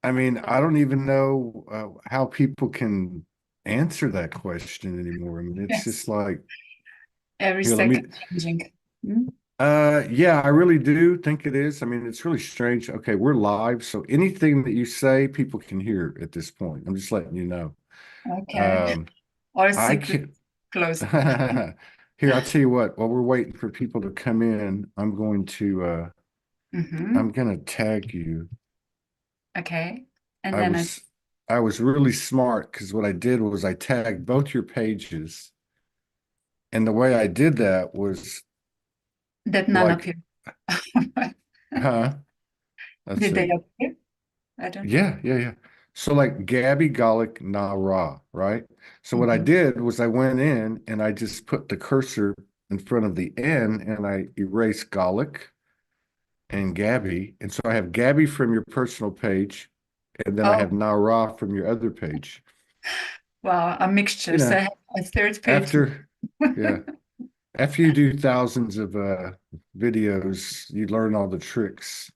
I mean, I don't even know how people can answer that question anymore. I mean, it's Yes, just like, every here, let me, second changing. Mm. yeah, I really do think it is. I mean, it's really strange. Okay, we're live, so anything that you say, people can hear at this point. I'm just letting you know. Okay, Um, all I secrets can closed. Here, I'll tell you what, while we're waiting for people to come in, I'm Hmm. gonna tag you. Okay, and I then I was I was really smart because what I did was I tagged both your pages. And the way I did that was that none like, appear. huh? Let's Did they see. appear? I don't know. Yeah. So like Gabby Na RA, right? So what I Hmm. did was I went in and I just put the cursor in front of the N and I erased Golic and Gabby. And so I have Gabby from your personal page, and then I Oh, have Na Ra from your other page. wow, a mixture. You So I know, have a third page. after, yeah, after you do thousands of videos, you learn all the tricks.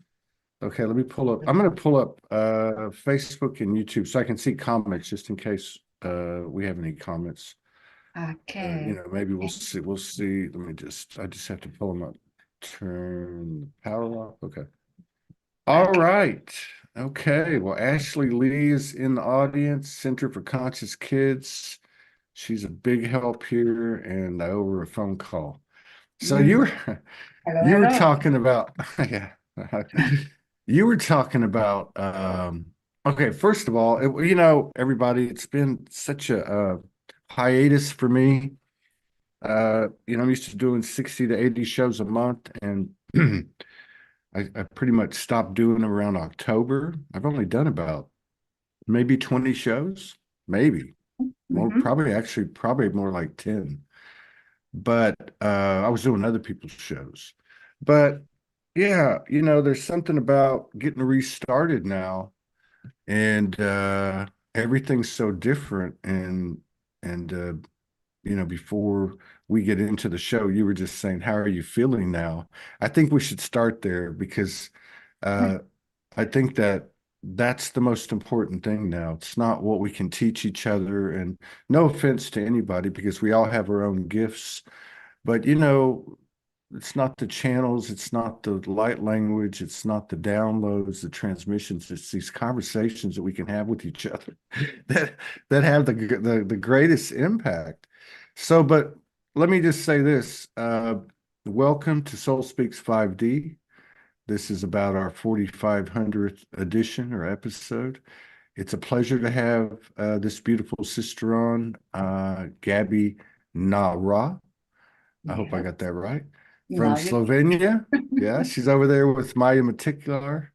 Okay, let me pull up. I'm going to pull up Facebook and YouTube so I can see comments just in case we have any comments. Okay. Maybe we'll see. We'll see. I just have to pull them up. Turn the power off. Okay. All Okay. right. Okay. Well, Ashley Lee is in the audience, Center for Conscious Kids. She's a big help here, and I owe her a phone call. So you Mm. were Hello, you were hello. talking about yeah. You were talking about okay, first of all, everybody, it's been such a hiatus for me. I'm used to doing 60 to 80 shows a month, and I pretty much stopped doing them around October. I've only done about maybe 20 shows, maybe more, Hmm. probably more like 10. But I was doing other people's shows. But yeah, there's something about getting restarted now, and everything's so different. And before we get into the show, you were just saying, "How are you feeling now?" I think we should start there because uh, I think that that's the most important thing now. It's not what we can teach each other, and no offense to anybody because we all have our own gifts, but it's not the channels, it's not the light language, it's not the downloads, the transmissions, it's these conversations that we can have with each other that that have the greatest impact. So, but let me just say this. Welcome to Soul Speaks 5D. This is about our 4,500th edition or episode. It's a pleasure to have this beautiful sister on, Gaby Na RA. I hope I Yes. got that right. From Now you Slovenia. Yeah, she's over there with Maya Maticular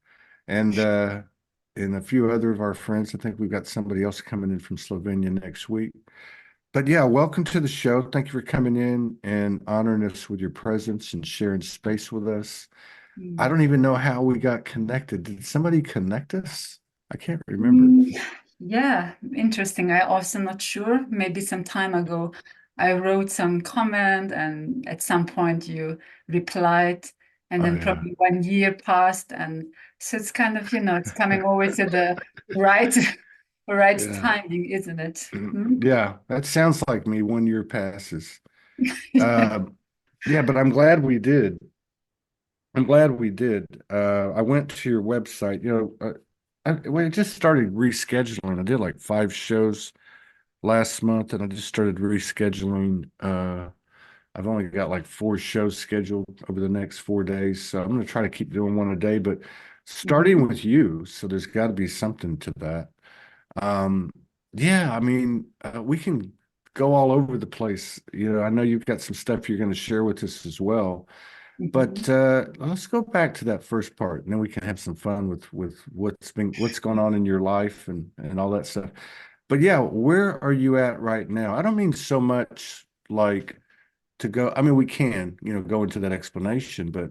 and a few other of our friends. I think we've got somebody else coming in from Slovenia next week. But yeah, welcome to the show. Thank you for coming in and honoring us with your presence and sharing space with us. I can. don't even know how we got connected. Did somebody connect us? I can't remember. Mm, yeah, interesting. I also not sure. Maybe some time ago, I wrote some comment, and at some point you replied, and Oh then yeah. probably 1 year passed, and so it's kind of, it's coming always at the right, right Yeah. timing, isn't it? Hmm? Yeah, that sounds like me. 1 year passes. Uh, yeah, but I'm glad we did. I'm glad we did. I went to your website. When I just started rescheduling, I did like 5 shows last month, and I just started rescheduling. I've only got like 4 shows scheduled over the next 4 days, so I'm going to try to keep doing one a day. But Hmm. starting with you, so there's got to be something to that. Um, yeah, I mean, we can go all over the place. I know you've got some stuff you're going to share with us as well. Hmm. But let's go back to that first part, and then we can have some fun with what's going on in your life and all that stuff. But yeah, where are you at right now? I don't mean so much like to go. I mean, we can, go into that explanation, but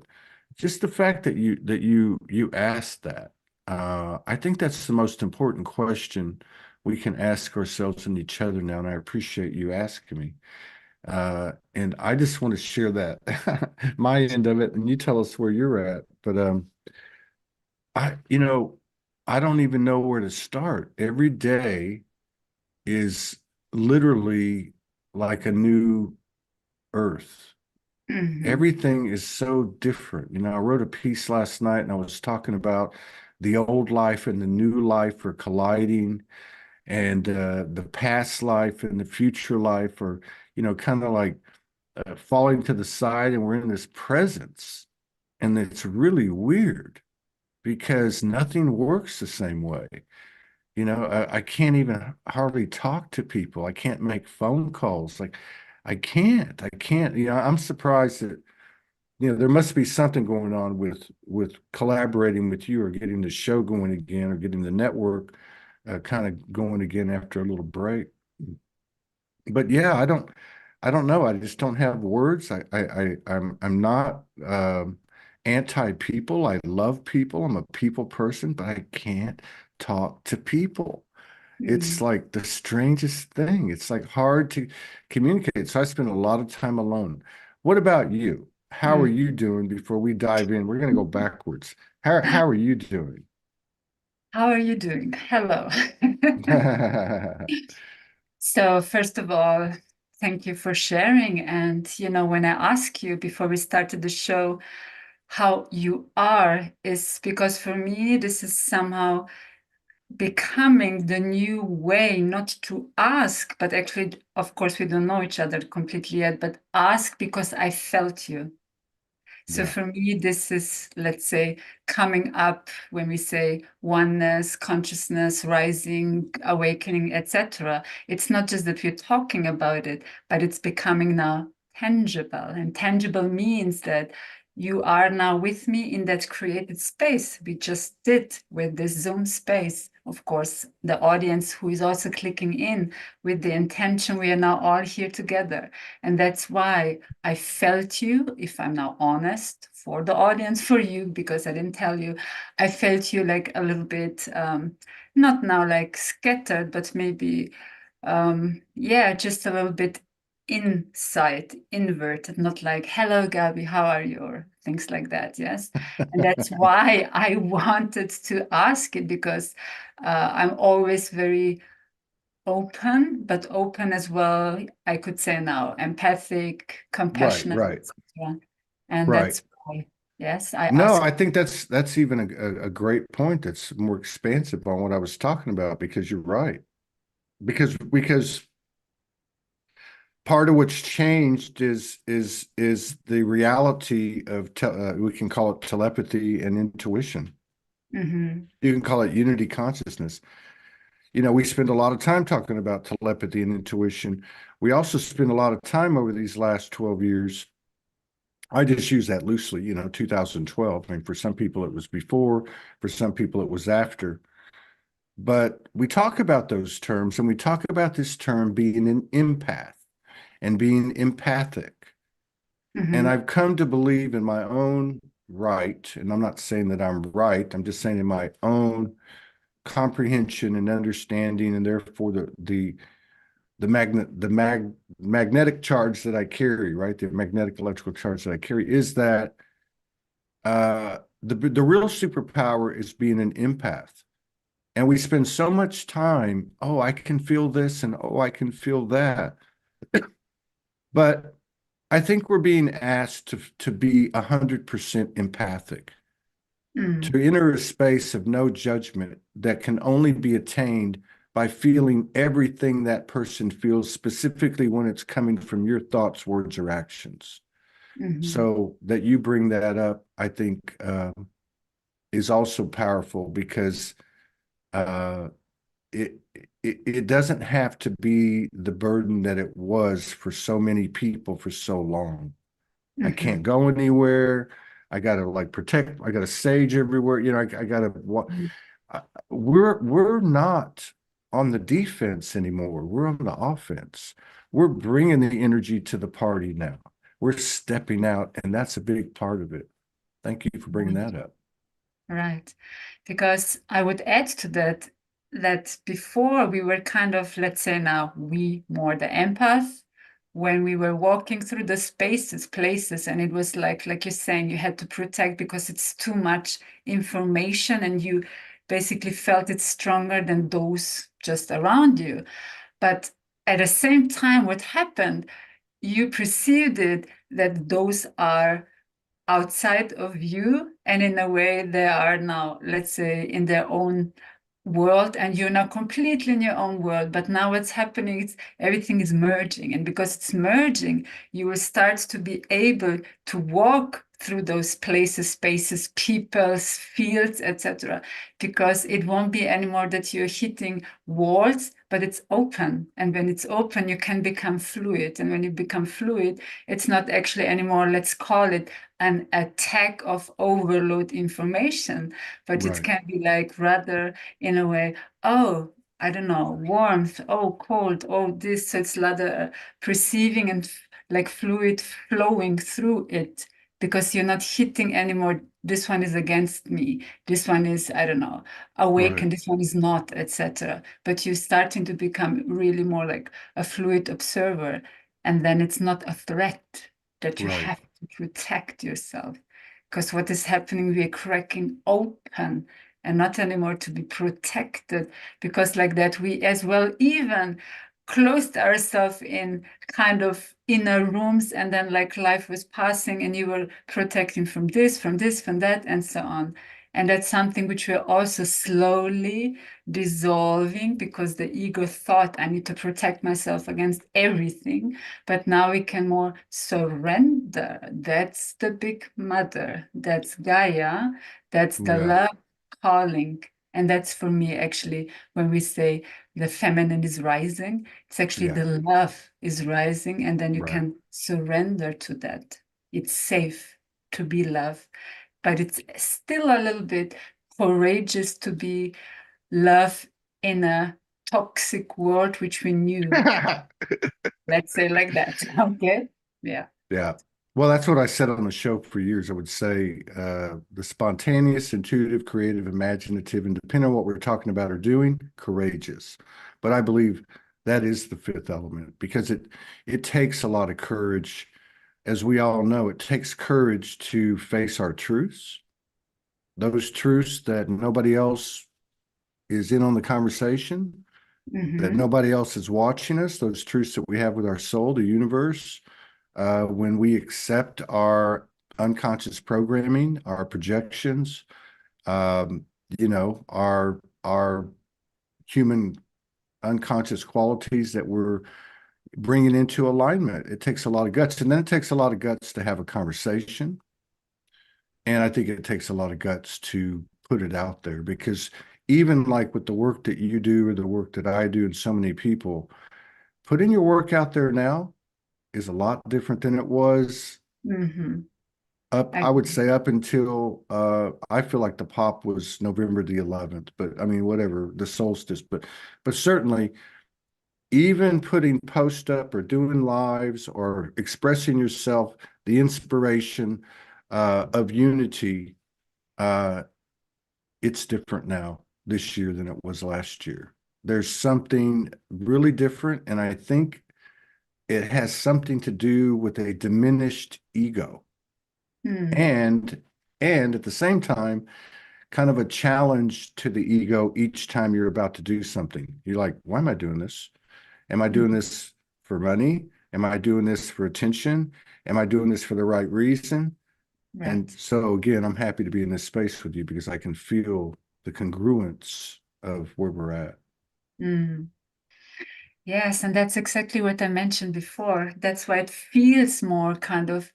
just the fact that you asked that, I think that's the most important question we can ask ourselves and each other now. And I appreciate you asking me. And I just want to share that my end of it, and you tell us where you're at. But I, I don't even know where to start. Every day is literally like a new earth. Hmm. Everything is so different. I wrote a piece last night and I was talking about the old life and the new life are colliding, and the past life and the future life are, kind of like falling to the side, and we're in this presence. And it's really weird because nothing works the same way. I can't even hardly talk to people. I can't make phone calls. Like, I can't. I'm surprised that, there must be something going on with collaborating with you, or getting the show going again, or getting the network kind of going again after a little break. But yeah, I don't know. I just don't have words. I'm not anti-people. I love people. I'm a people person, but I can't talk to people. It's Mm. like the strangest thing. It's like hard to communicate. So I spend a lot of time alone. What about you? How are Mm. you doing before we dive in? We're going to go backwards. How are you doing? How are you doing? Hello. So, first of all, thank you for sharing. And, when I ask you before we started the show how you are, is because for me, this is somehow becoming the new way not to ask, but actually, of course, we don't know each other completely yet, but ask because I felt you. So Yeah. for me, this is, let's say, coming up when we say oneness, consciousness, rising, awakening, etc. It's not just that we're talking about it, but it's becoming now tangible. And tangible means that you are now with me in that created space we just did with this Zoom space. Of course, the audience who is also clicking in with the intention we are now all here together. And that's why I felt you, if I'm now honest, for the audience, for you, because I didn't tell you, I felt you like a little bit, not now like scattered, but maybe, yeah, just a little bit inside, inverted, not like, hello, Gaby, how are you? Or things like that, yes. And that's why I wanted to ask it, because I'm always very open, but open as well, I could say now, empathic, Right, compassionate, right, etc. And right. that's why, yes, I No, asked. I think that's even a great point. That's more expansive on what I was talking about, because you're right. Because part of what's changed is the reality of we can call it telepathy and intuition. Mhm, You can call it unity consciousness. We spend a lot of time talking about telepathy and intuition. We also spend a lot of time over these last 12 years. I just use that loosely, 2012. I mean, for some people it was before, for some people it was after. But we talk about those terms, and we talk about this term being an empath and being empathic. And mhm, I've come to believe in my own right, and I'm not saying that I'm right, I'm just saying in my own comprehension and understanding, and therefore magnetic charge that I carry, right? The magnetic electrical charge that I carry is that the real superpower is being an empath. And we spend so much time, oh, I can feel this, and oh, I can feel that. But I think we're being asked to be 100% empathic, mm, to enter a space of no judgment that can only be attained by feeling everything that person feels, specifically when it's coming from your thoughts, words, or actions. mhm, So that you bring that up, I think, is also powerful, because uh, it, it doesn't have to be the burden that it was for so many people for so long. I can't mhm, go anywhere. I gotta like protect. I gotta sage everywhere. I gotta. mhm. We're not on the defense anymore. We're on the offense. We're bringing the energy to the party now. We're stepping out, and that's a big part of it. Thank you for bringing Right. that up. Right. Because I would add to that that before we were kind of, let's say now, we more the empath, when we were walking through the spaces, places, and it was like you're saying, you had to protect because it's too much information and you basically felt it stronger than those just around you. But at the same time, what happened, you perceived it that those are outside of you, and in a way they are now, let's say, in their own world, and you're now completely in your own world. But now what's happening is everything is merging, and because it's merging, you will start to be able to walk through those places, spaces, peoples, fields, etc., because it won't be anymore that you're hitting walls, but it's open. And when it's open, you can become fluid. And when you become fluid, it's not actually anymore, let's call it an attack of overload information, but it Right. can be like rather in a way, oh, I don't know, warmth, oh, cold, oh, this. So it's rather perceiving and like fluid flowing through it, because you're not hitting anymore. This one is against me. This one is, I don't know, awake, Right. and this one is not, etc. But you're starting to become really more like a fluid observer. And then it's not a threat that you Right. have to protect yourself. Because what is happening, we are cracking open and not anymore to be protected. Because like that, we as well even closed ourselves in kind of inner rooms, and then like life was passing and you were protecting from this, from this, from that, and so on. And that's something which we're also slowly dissolving, because the ego thought I need to protect myself against everything. But now we can more surrender. That's the big mother. That's Gaia. That's the Yeah. love calling. And that's for me, actually, when we say the feminine is rising, it's actually Yeah. the love is rising. And then you Right. can surrender to that. It's safe to be love, but it's still a little bit courageous to be love in a toxic world, which we knew. Let's say like that. Okay. Yeah. Yeah. Well, that's what I said on the show for years. I would say the spontaneous, intuitive, creative, imaginative, and depending on what we're talking about or doing, courageous. But I believe that is the fifth element because it takes a lot of courage. As we all know, it takes courage to face our truths, those truths that nobody else is in on the conversation, that Mm-hmm. nobody else is watching us, those truths that we have with our soul, the universe. When we accept our unconscious programming, our projections, um, our human unconscious qualities that we're bringing into alignment. It takes a lot of guts, and then it takes a lot of guts to have a conversation. And I think it takes a lot of guts to put it out there because even like with the work that you do or the work that I do and so many people, putting your work out there now is a lot different than it was Mm-hmm. up, I I would agree. say up until I feel like the pop was November the 11th, but I mean whatever, the solstice, but certainly even putting post up or doing lives or expressing yourself, the inspiration of unity, uh, it's different now this year than it was last year. There's something really different, and I think it has something to do with a diminished ego. Mm. And at the same time, kind of a challenge to the ego each time you're about to do something. You're like, why am I doing this? Am I doing Mm. this for money? Am I doing this for attention? Am I doing this for the right reason? And Right. so again, I'm happy to be in this space with you because I can feel the congruence of where we're at. Mm. Yes, and that's exactly what I mentioned before. That's why it feels more kind of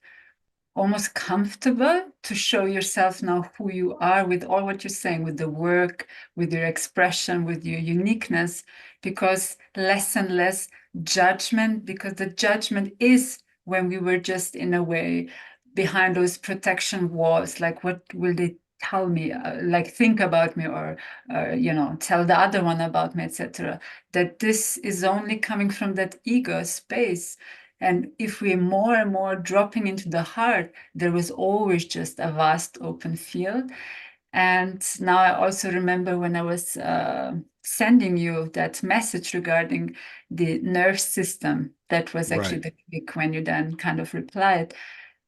almost comfortable to show yourself now who you are with all what you're saying, with the work, with your expression, with your uniqueness, because less and less judgment, because the judgment is when we were just in a way behind those protection walls, like what will they tell me, like think about me, or tell the other one about me, etc. That this is only coming from that ego space. And if we're more and more dropping into the heart, there was always just a vast open field. And now I also remember when I was sending you that message regarding the nerve system, that was actually Right. the click when you then kind of replied.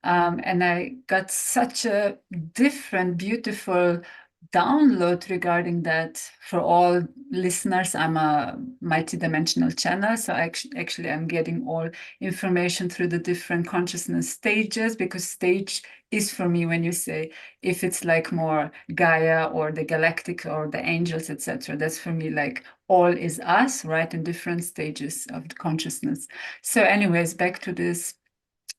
And I got such a different, beautiful download regarding that for all listeners. I'm a multidimensional channel, so actually I'm getting all information through the different consciousness stages, because stage is for me, when you say if it's like more Gaia or the galactic or the angels, etc., that's for me like all is us, right, in different stages of the consciousness. So anyways, back to this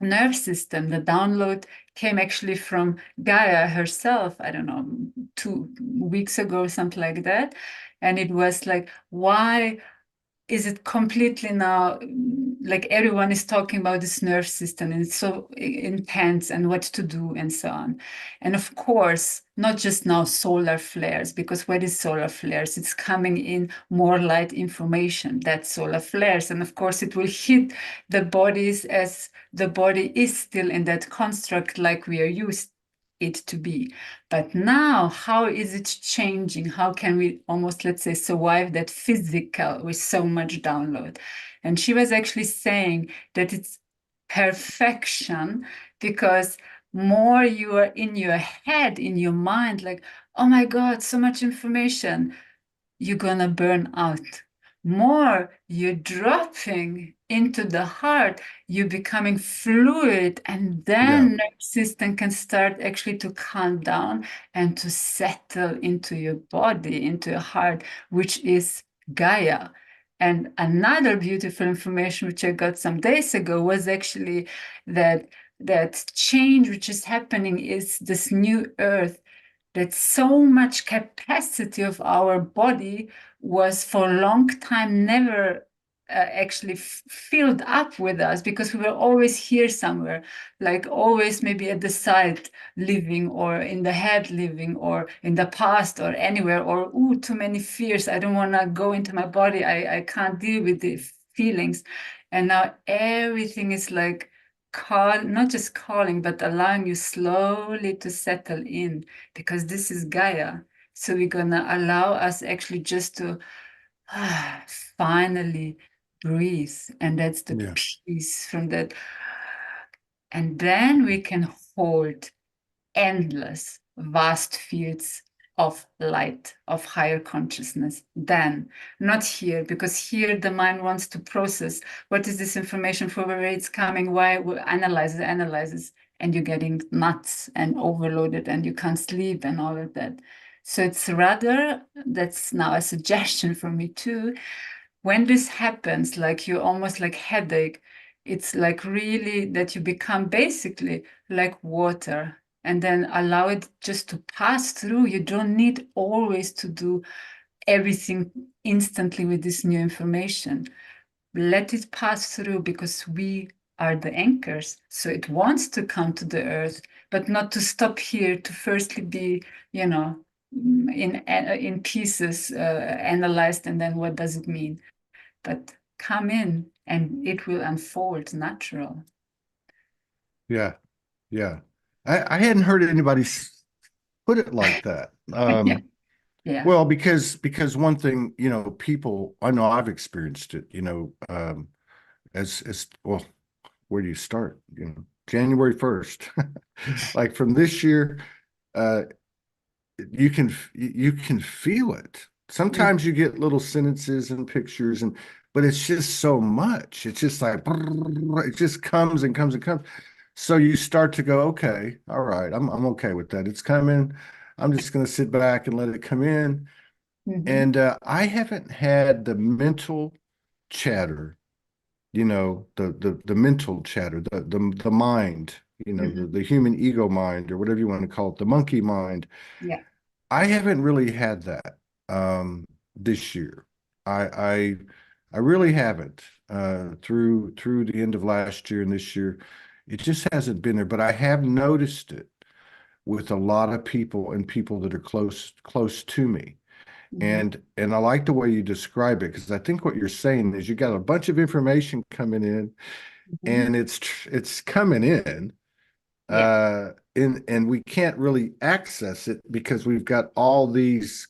nerve system. The download came actually from Gaia herself, I don't know, 2 weeks ago, something like that. And it was like, why is it completely now like everyone is talking about this nerve system and it's so intense and what to do and so on. And of course, not just now solar flares, because what is solar flares? It's coming in more light information, that's solar flares. And of course, it will hit the bodies as the body is still in that construct like we are used it to be. But now, how is it changing? How can we almost, let's say, survive that physical with so much download? And she was actually saying that it's perfection, because more you are in your head, in your mind, like, oh my God, so much information, you're gonna burn out. More you're dropping into the heart, you're becoming fluid, and Yeah. then nerve system can start actually to calm down and to settle into your body, into your heart, which is Gaia. And another beautiful information which I got some days ago was actually that change which is happening is this new earth, that so much capacity of our body was for a long time never actually filled up with us, because we were always here somewhere, like always maybe at the side living, or in the head living, or in the past, or anywhere, or ooh, too many fears, I don't want to go into my body, I can't deal with the feelings. And now everything is like not just calling, but allowing you slowly to settle in, because this is Gaia. So we're gonna allow us actually just to finally breathe. And that's the Yeah. peace from that. And then we can hold endless, vast fields of light, of higher consciousness. Then, not here, because here the mind wants to process what is this information, for where it's coming, why, analyzes, and you're getting nuts and overloaded and you can't sleep and all of that. So it's rather, that's now a suggestion for me too, when this happens, like you almost like headache, it's like really that you become basically like water, and then allow it just to pass through. You don't need always to do everything instantly with this new information. Let it pass through, because we are the anchors. So it wants to come to the earth, but not to stop here to firstly be, you know, in pieces, analyzed, and then what does it mean? But come in and it will unfold natural. Yeah. Yeah. I hadn't heard anybody put it like that. Yeah, yeah. Well, because one thing, people, I know I've experienced it, as well, where do you start? January 1st. Like from this year, uh, you can feel it. Mm. Sometimes you get little sentences and pictures, but it's just so much. It's just like it just comes and comes and comes. So you start to go, okay, all right, I'm okay with that. It's coming. I'm just going to sit back and let it come in. Mhm. And I haven't had the mental chatter, the mental chatter, the mind, the Mhm. human ego mind, or whatever you want to call it, the monkey mind. Yeah. I haven't really had that this year. I I I really haven't through the end of last year and this year. It just hasn't been there, but I have noticed it with a lot of people and people that are close to me. Mhm. And I like the way you describe it, because I think what you're saying is you got a bunch of information coming in, Mhm. and it's coming in, Yeah. and we can't really access it because we've got all these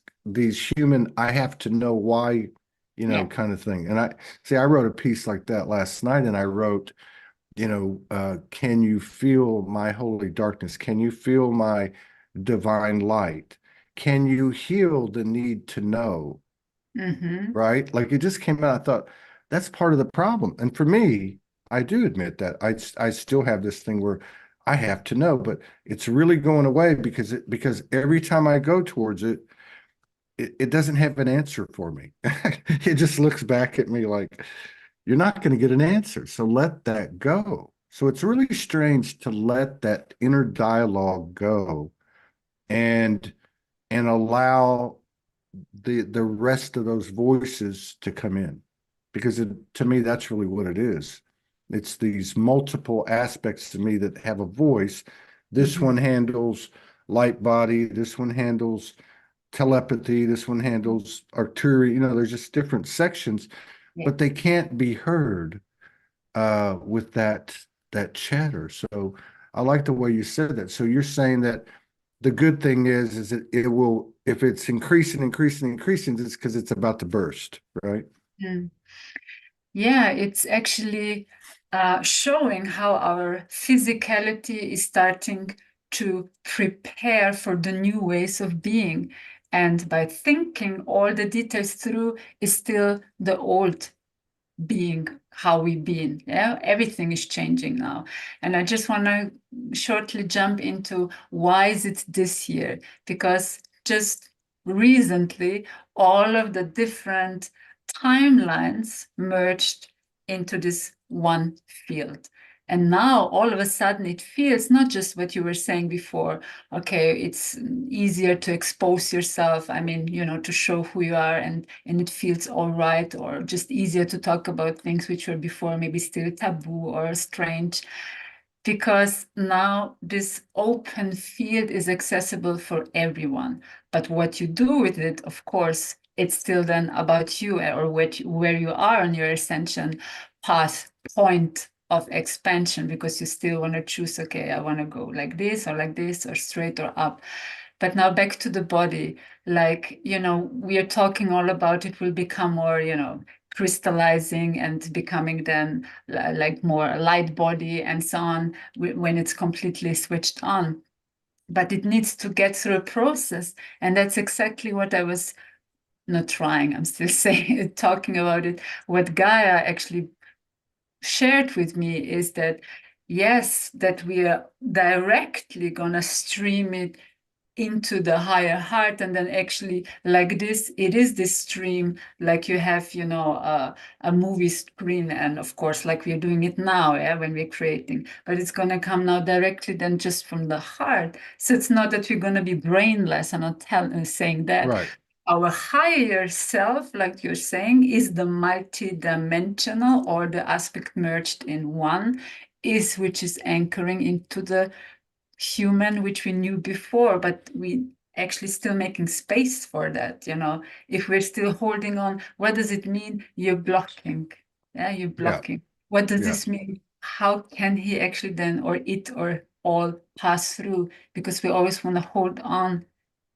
human, I have to know why, Yeah. kind of thing. And I wrote a piece like that last night, and I wrote, can you feel my holy darkness? Can you feel my divine light? can you heal the need to know? Mm-hmm. Right? Like it just came out. I thought that's part of the problem. And for me, I do admit that I still have this thing where I have to know, but it's really going away because every time I go towards it, it doesn't have an answer for me. It just looks back at me like you're not going to get an answer. So let that go. So it's really strange to let that inner dialogue go and allow the rest of those voices to come in because to me that's really what it is. It's these multiple aspects to me that have a voice. This Mm-hmm. one handles light body, this one handles telepathy, this one handles artery. There's just different sections, Yeah. but they can't be heard with that chatter. So I like the way you said that. So you're saying that the good thing is that it will, if it's increasing, increasing, increasing, it's because it's about to burst, right? Mm. Yeah, it's actually showing how our physicality is starting to prepare for the new ways of being. And by thinking all the details through is still the old being, how we've been. Yeah, everything is changing now. And I just want to shortly jump into why is it this year? Because just recently, all of the different timelines merged into this one field. And now all of a sudden it feels not just what you were saying before, okay, it's easier to expose yourself. I mean, to show who you are, and it feels all right, or just easier to talk about things which were before maybe still taboo or strange, because now this open field is accessible for everyone. But what you do with it, of course, it's still then about you, or where you are on your ascension path point of expansion, because you still want to choose, okay, I want to go like this, or straight or up. But now back to the body, like, we are talking all about it will become more, crystallizing and becoming then like more light body and so on when it's completely switched on. But it needs to get through a process. And that's exactly what I was not trying, I'm still saying, talking about it. What Gaia actually shared with me is that, yes, that we are directly going to stream it into the higher heart, and then actually like this, it is this stream, like you have a movie screen, and of course like we're doing it now, yeah, when we're creating, but it's going to come now directly then just from the heart. So it's not that we're going to be brainless. I'm not saying that. Right. Our higher self, like you're saying, is the multi-dimensional, or the aspect merged in one, is which is anchoring into the human which we knew before, but we actually still making space for that. If we're still holding on, what does it mean? You're blocking. Yeah, you're Yeah. blocking. What does Yeah. this mean? How can he actually then, or it, or all pass through? Because we always want to hold on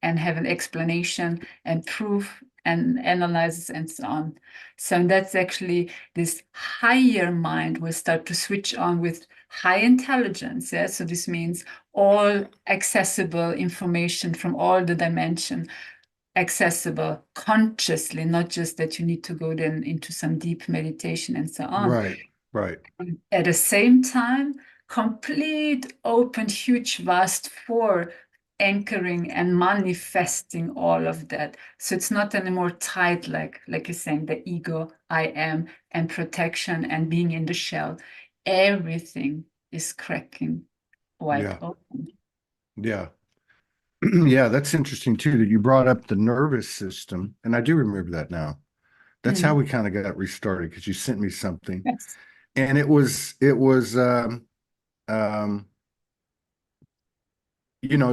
and have an explanation and proof and analysis and so on. So that's actually this higher mind will start to switch on with high intelligence. Yeah? So this means all accessible information from all the dimension, accessible consciously, not just that you need to go then into some deep meditation and so on. Right. Right. At the same time, complete, open, huge, vast for anchoring and manifesting all of that. So it's not anymore tied, like you're saying, the ego, I am, and protection and being in the shell. Everything is cracking wide Yeah. open. Yeah. Yeah. That's interesting too that you brought up the nervous system. And I do remember that now. That's how Mm. we kind of got restarted because you sent me something Yes. and um, it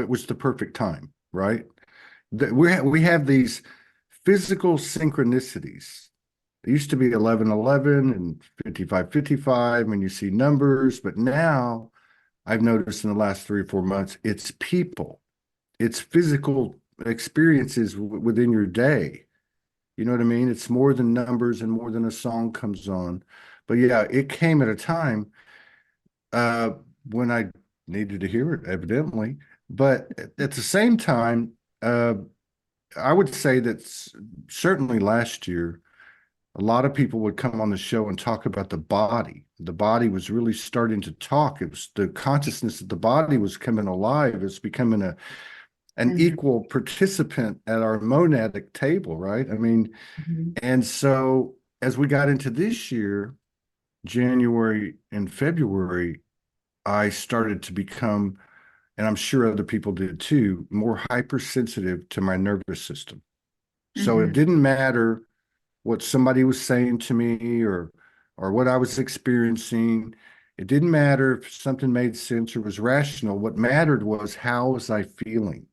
was the perfect time, right? We have these physical synchronicities. It used to be 11:11 and 55:55 when you see numbers, but now I've noticed in the last 3 or 4 months, it's people, it's physical experiences within your day. You know what I mean? It's more than numbers and more than a song comes on. But yeah, it came at a time uh, when I needed to hear it, evidently. But at the same time, I would say that certainly last year, a lot of people would come on the show and talk about the body. The body was really starting to talk. It was the consciousness of the body was coming alive. It's becoming an Mhm, equal participant at our monadic table, right? I mean, mhm, and so as we got into this year, January and February, I started to become, and I'm sure other people did too, more hypersensitive to my nervous system. So it mhm, didn't matter what somebody was saying to me or what I was experiencing. It didn't matter if something made sense or was rational. What mattered was how was I feeling?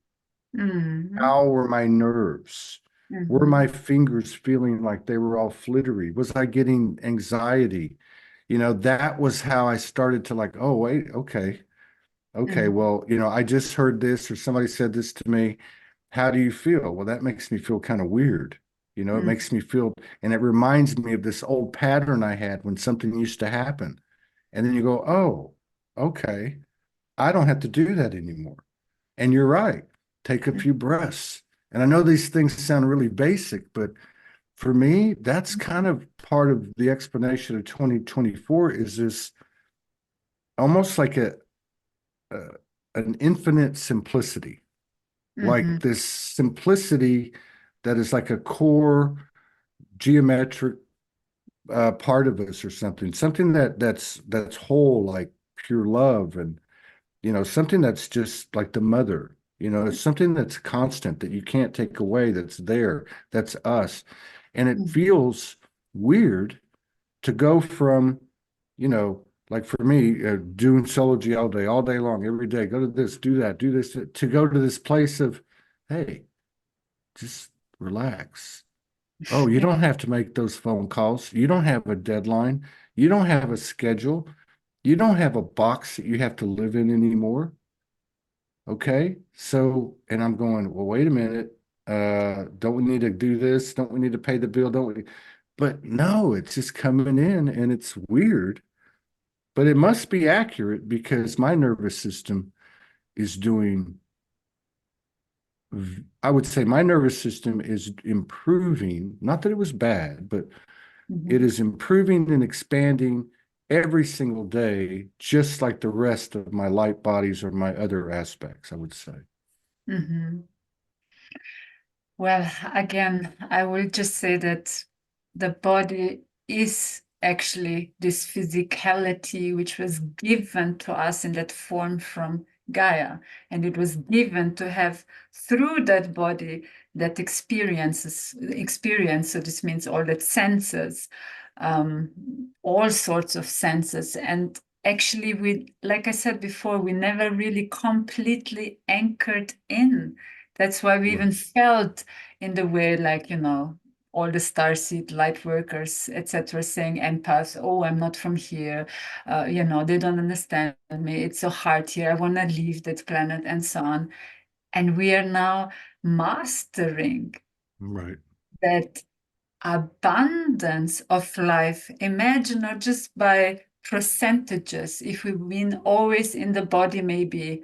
mhm, How were my nerves? Were my mhm, fingers feeling like they were all flittery? Was I getting anxiety? That was how I started to like, oh, wait, okay. Okay, mhm, well, I just heard this or somebody said this to me. How do you feel? Well, that makes me feel kind of weird. It mhm, makes me feel, and it reminds me of this old pattern I had when something used to happen. And then you go, oh, okay, I don't have to do that anymore. And you're right. Take a few breaths. And I know these things sound really basic, but for me, that's kind of part of the explanation of 2024 is this almost like a an infinite simplicity, like mhm, this simplicity that is like a core geometric part of us or something that's whole, like pure love, and something that's just like the mother. It's something that's constant that you can't take away, that's there, that's us. And it mhm, feels weird to go from, like for me, doing sology all day long, every day, go to this, do that, do this, to go to this place of, hey, just relax. Oh, you don't have to make those phone calls. You don't have a deadline. You don't have a schedule. You don't have a box that you have to live in anymore. Okay. So, and I'm going, well, wait a minute. Don't we need to do this? Don't we need to pay the bill? Don't we? But no, it's just coming in and it's weird, but it must be accurate because my nervous system is doing, I would say my nervous system is improving. Not that it was bad, but it mhm, is improving and expanding every single day, just like the rest of my light bodies or my other aspects, I would say. mhm. Well, again, I will just say that the body is actually this physicality which was given to us in that form from Gaia. And it was given to have through that body that experience. So this means all that senses, all sorts of senses. And actually, we, like I said before, we never really completely anchored in. That's why we Right. even felt in the way, like, all the starseed light workers, etc., saying empaths, oh, I'm not from here. They don't understand me. It's so hard here. I want to leave that planet and so on. And we are now mastering Right. that abundance of life. Imagine not just by percentages, if we win always in the body, maybe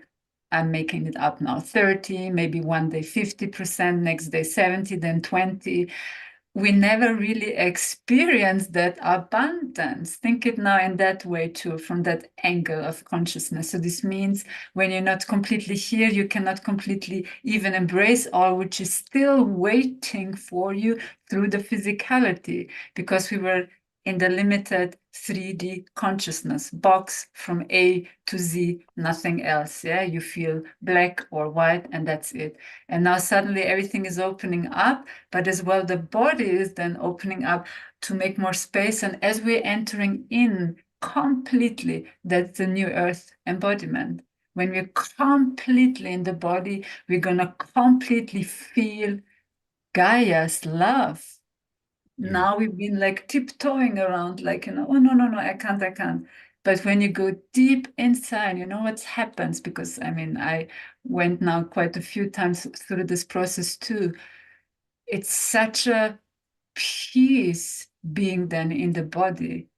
I'm making it up now, 30, maybe one day 50%, next day 70, then 20, we never really experience that abundance. Think it now in that way too, from that angle of consciousness. So this means when you're not completely here, you cannot completely even embrace all which is still waiting for you through the physicality, because we were in the limited 3D consciousness box from A to Z, nothing else. Yeah, you feel black or white, and that's it. And now suddenly everything is opening up, but as well the body is then opening up to make more space. And as we're entering in completely, that's the new earth embodiment. When we're completely in the body, we're going to completely feel Gaia's love. Yeah. Now we've been like tiptoeing around, like, oh, no, no, no, I can't, I can't. But when you go deep inside, you know what happens? Because I mean, I went now quite a few times through this process too. It's such a peace being then in the body.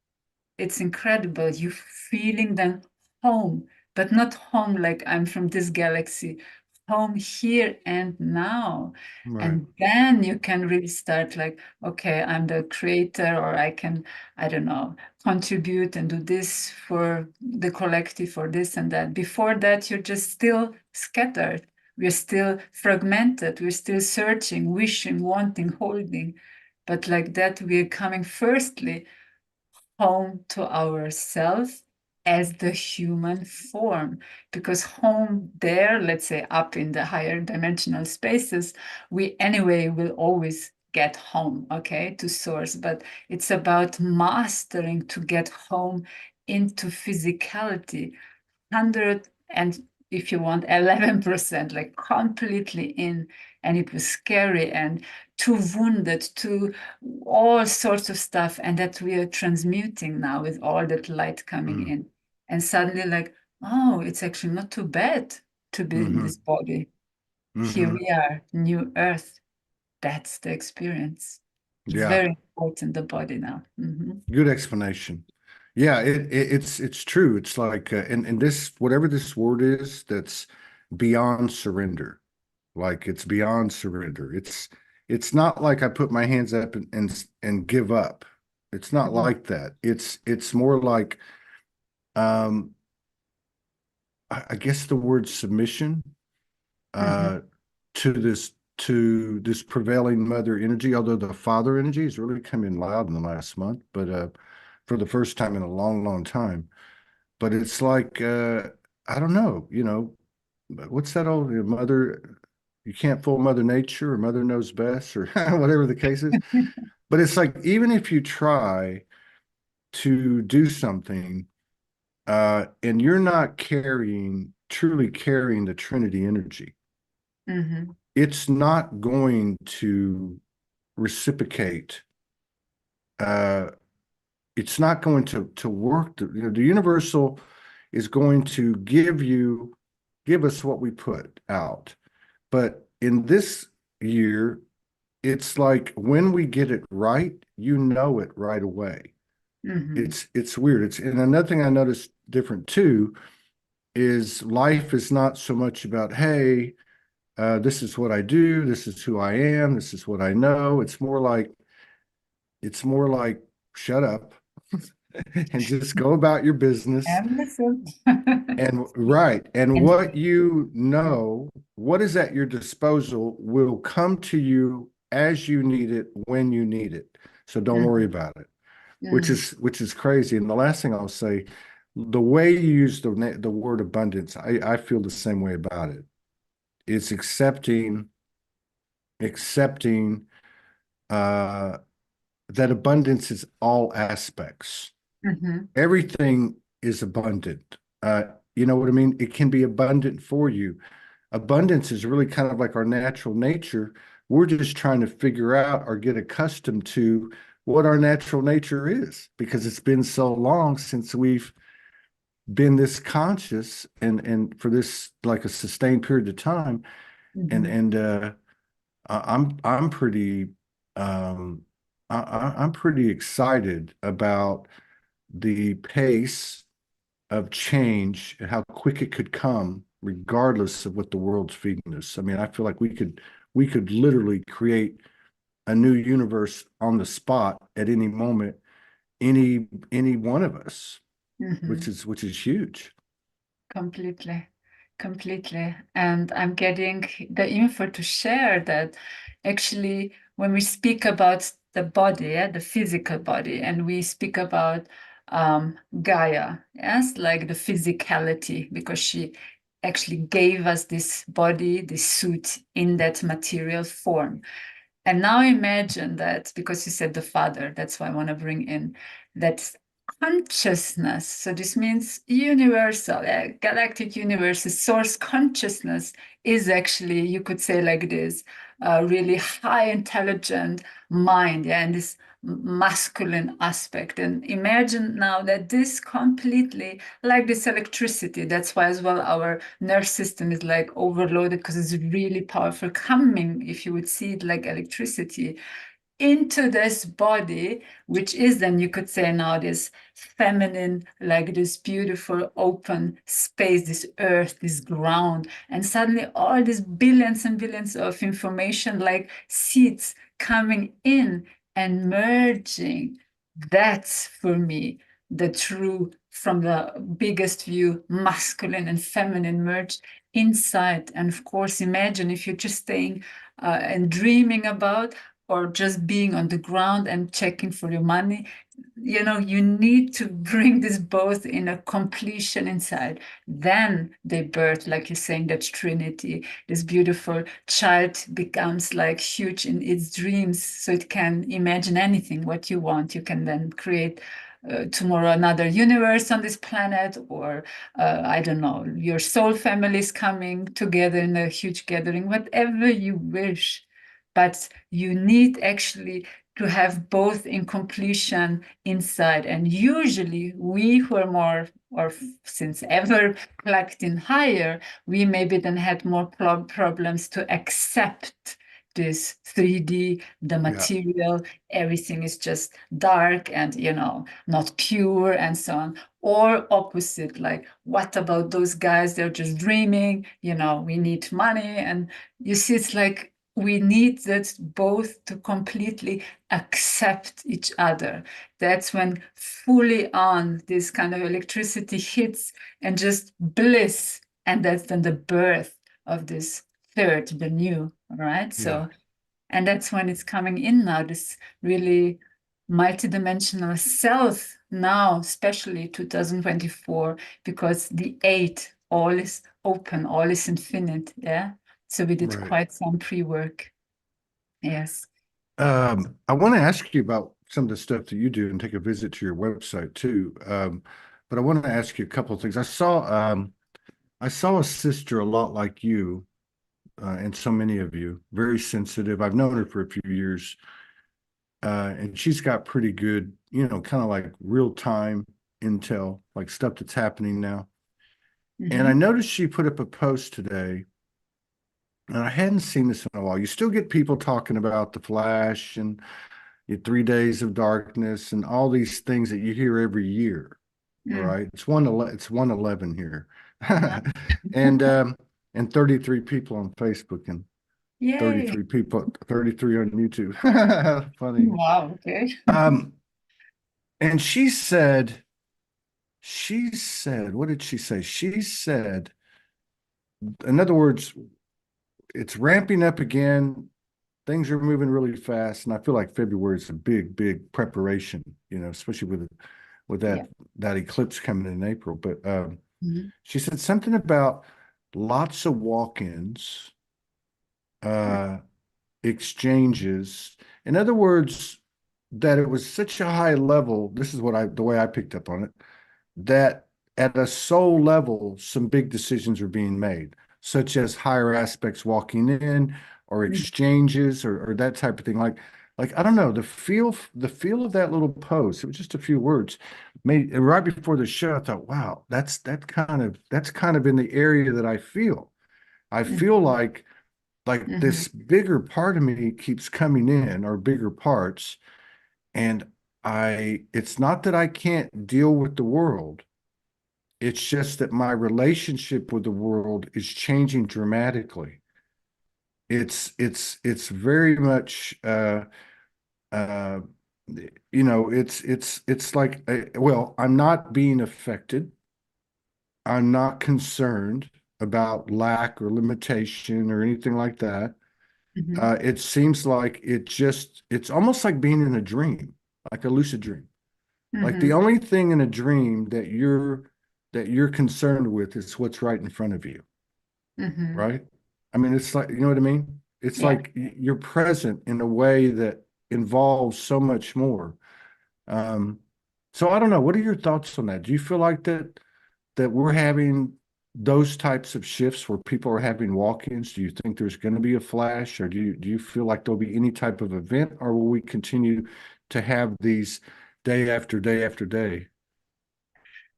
It's incredible. You feeling then home, but not home like I'm from this galaxy. home here and now. Right. And then you can really start like, okay, I'm the creator, or I can, I don't know, contribute and do this for the collective or this and that. Before that, you're just still scattered. We're still fragmented. We're still searching, wishing, wanting, holding. But like that, we're coming firstly home to ourselves as the human form, because home there, let's say up in the higher dimensional spaces, we anyway will always get home, okay, to source. But it's about mastering to get home into physicality, 100, and if you want 11%, like completely in. And it was scary and too wounded, to all sorts of stuff, and that we are transmuting now with all that light coming Mm. in. And suddenly like, oh, it's actually not too bad to be in Mm-hmm. this body. Here Mm-hmm. we are, new earth. That's the experience. It's Yeah. very important, the body now. Mhm. Good explanation. Yeah, it's true. It's like and this whatever this word is that's beyond surrender. Like it's beyond surrender. It's not like I put my hands up and give up. It's not Mhm. like that. It's more like um I guess the word submission Mhm. uh to this prevailing mother energy, although the father energy has really come in loud in the last month, but for the first time in a long, long time. But it's like I don't know, what's that old mother? You can't fool Mother Nature, or Mother knows best, or whatever the case is. But it's like even if you try to do something, and you're not truly carrying the Trinity energy, Mhm. it's not going to reciprocate. Uh, it's not going to work. The universal is going to give us what we put out. But in this year, it's like when we get it right, you know it right away. Mhm. It's weird. It's and another thing I noticed different too is life is not so much about, hey, this is what I do, this is who I am, this is what I know. It's more like shut up and just go about your business. And listen. And right. And And what you know, what is at your disposal will come to you as you need it when you need it. So don't worry Mhm. about it, Mhm. which is crazy. And the last thing I'll say, the way you use the word abundance, I feel the same way about it. It's accepting uh that abundance is all aspects. Mhm. Everything is abundant. You know what I mean? It can be abundant for you. Abundance is really kind of like our natural nature. We're just trying to figure out or get accustomed to what our natural nature is because it's been so long since we've been this conscious and for this like a sustained period of time. And Mhm. I'm pretty um I'm pretty excited about the pace of change and how quick it could come regardless of what the world's feeding us. I mean, I feel like we could literally create a new universe on the spot at any moment, any one of us, which Mhm. is huge. Completely, completely. And I'm getting the info to share that actually, when we speak about the body, yeah, the physical body, and we speak about Gaia, yes, like the physicality, because she actually gave us this body, this suit in that material form. And now imagine that, because you said the Father, that's why I want to bring in that consciousness. So this means universal, galactic universe, source consciousness is actually, you could say like this, really high intelligent mind, yeah, and this masculine aspect. And imagine now that this completely, like this electricity, that's why as well our nerve system is like overloaded because it's really powerful coming, if you would see it like electricity, into this body, which is then you could say now this feminine, like this beautiful open space, this earth, this ground. And suddenly all these billions and billions of information like seeds coming in and merging. That's for me the true, from the biggest view, masculine and feminine merged inside. And of course, imagine if you're just staying and dreaming about, or just being on the ground and checking for your money. You need to bring this both in a completion inside. Then they birth, like you're saying, that Trinity, this beautiful child becomes like huge in its dreams. So it can imagine anything, what you want. You can then create tomorrow another universe on this planet, or I don't know, your soul family is coming together in a huge gathering, whatever you wish. But you need actually to have both in completion inside. And usually we who are more, or since ever plugged in higher, we maybe then had more problems to accept this 3D, the Yeah. material, everything is just dark and, not pure and so on. Or opposite, like, what about those guys? They're just dreaming, we need money. And you see, it's like, we need that both to completely accept each other. That's when fully on this kind of electricity hits and just bliss. And that's then the birth of this third, the new, right? Yeah. So, and that's when it's coming in now, this really multidimensional self now, especially 2024, because the eight, all is open, all is infinite. Yeah. So we did Right. quite some pre-work. Yes. I want to ask you about some of the stuff that you do and take a visit to your website too. But I want to ask you a couple of things. I saw a sister a lot like you, and so many of you, very sensitive. I've known her for a few years, and she's got pretty good, kind of like real time intel, like stuff that's happening now. And I Mm-hmm. noticed she put up a post today, and I hadn't seen this in a while. You still get people talking about the Flash and your 3 days of darkness and all these things that you hear every year. All Mm. right. It's 111 here. Wow. and and 33 people on Facebook and Yay. 33 on YouTube. Funny. Wow. Okay. Um, and she said, what did she say? She said, in other words, it's ramping up again. Things are moving really fast, and I feel like February is a big, big preparation, especially with Yeah. that eclipse coming in April. But Mhm. she said something about lots of walk-ins, uh, exchanges. In other words, that it was such a high level. This is the way I picked up on it, that at a soul level, some big decisions are being made, such as higher aspects walking in or Mm. exchanges or that type of thing. Like I don't know, the feel of that little post, it was just a few words, made right before the show. I thought, wow, that's kind of in the area that I feel. I feel Mhm. like Mhm. this bigger part of me keeps coming in, or bigger parts, and it's not that I can't deal with the world. It's just that my relationship with the world is changing dramatically. It's very much uh it's like well, I'm not being affected. I'm not concerned about lack or limitation or anything like that. Mhm. It seems like it's almost like being in a dream, like a lucid dream. Like the Mhm. only thing in a dream that you're concerned with is what's right in front of you, Mhm. right? I mean, it's like, you know what I mean? It's Yeah. like you're present in a way that involves so much more. Um, so I don't know. What are your thoughts on that? Do you feel like that we're having those types of shifts where people are having walk-ins? Do you think there's going to be a flash, or do you feel like there'll be any type of event, or will we continue to have these day after day after day?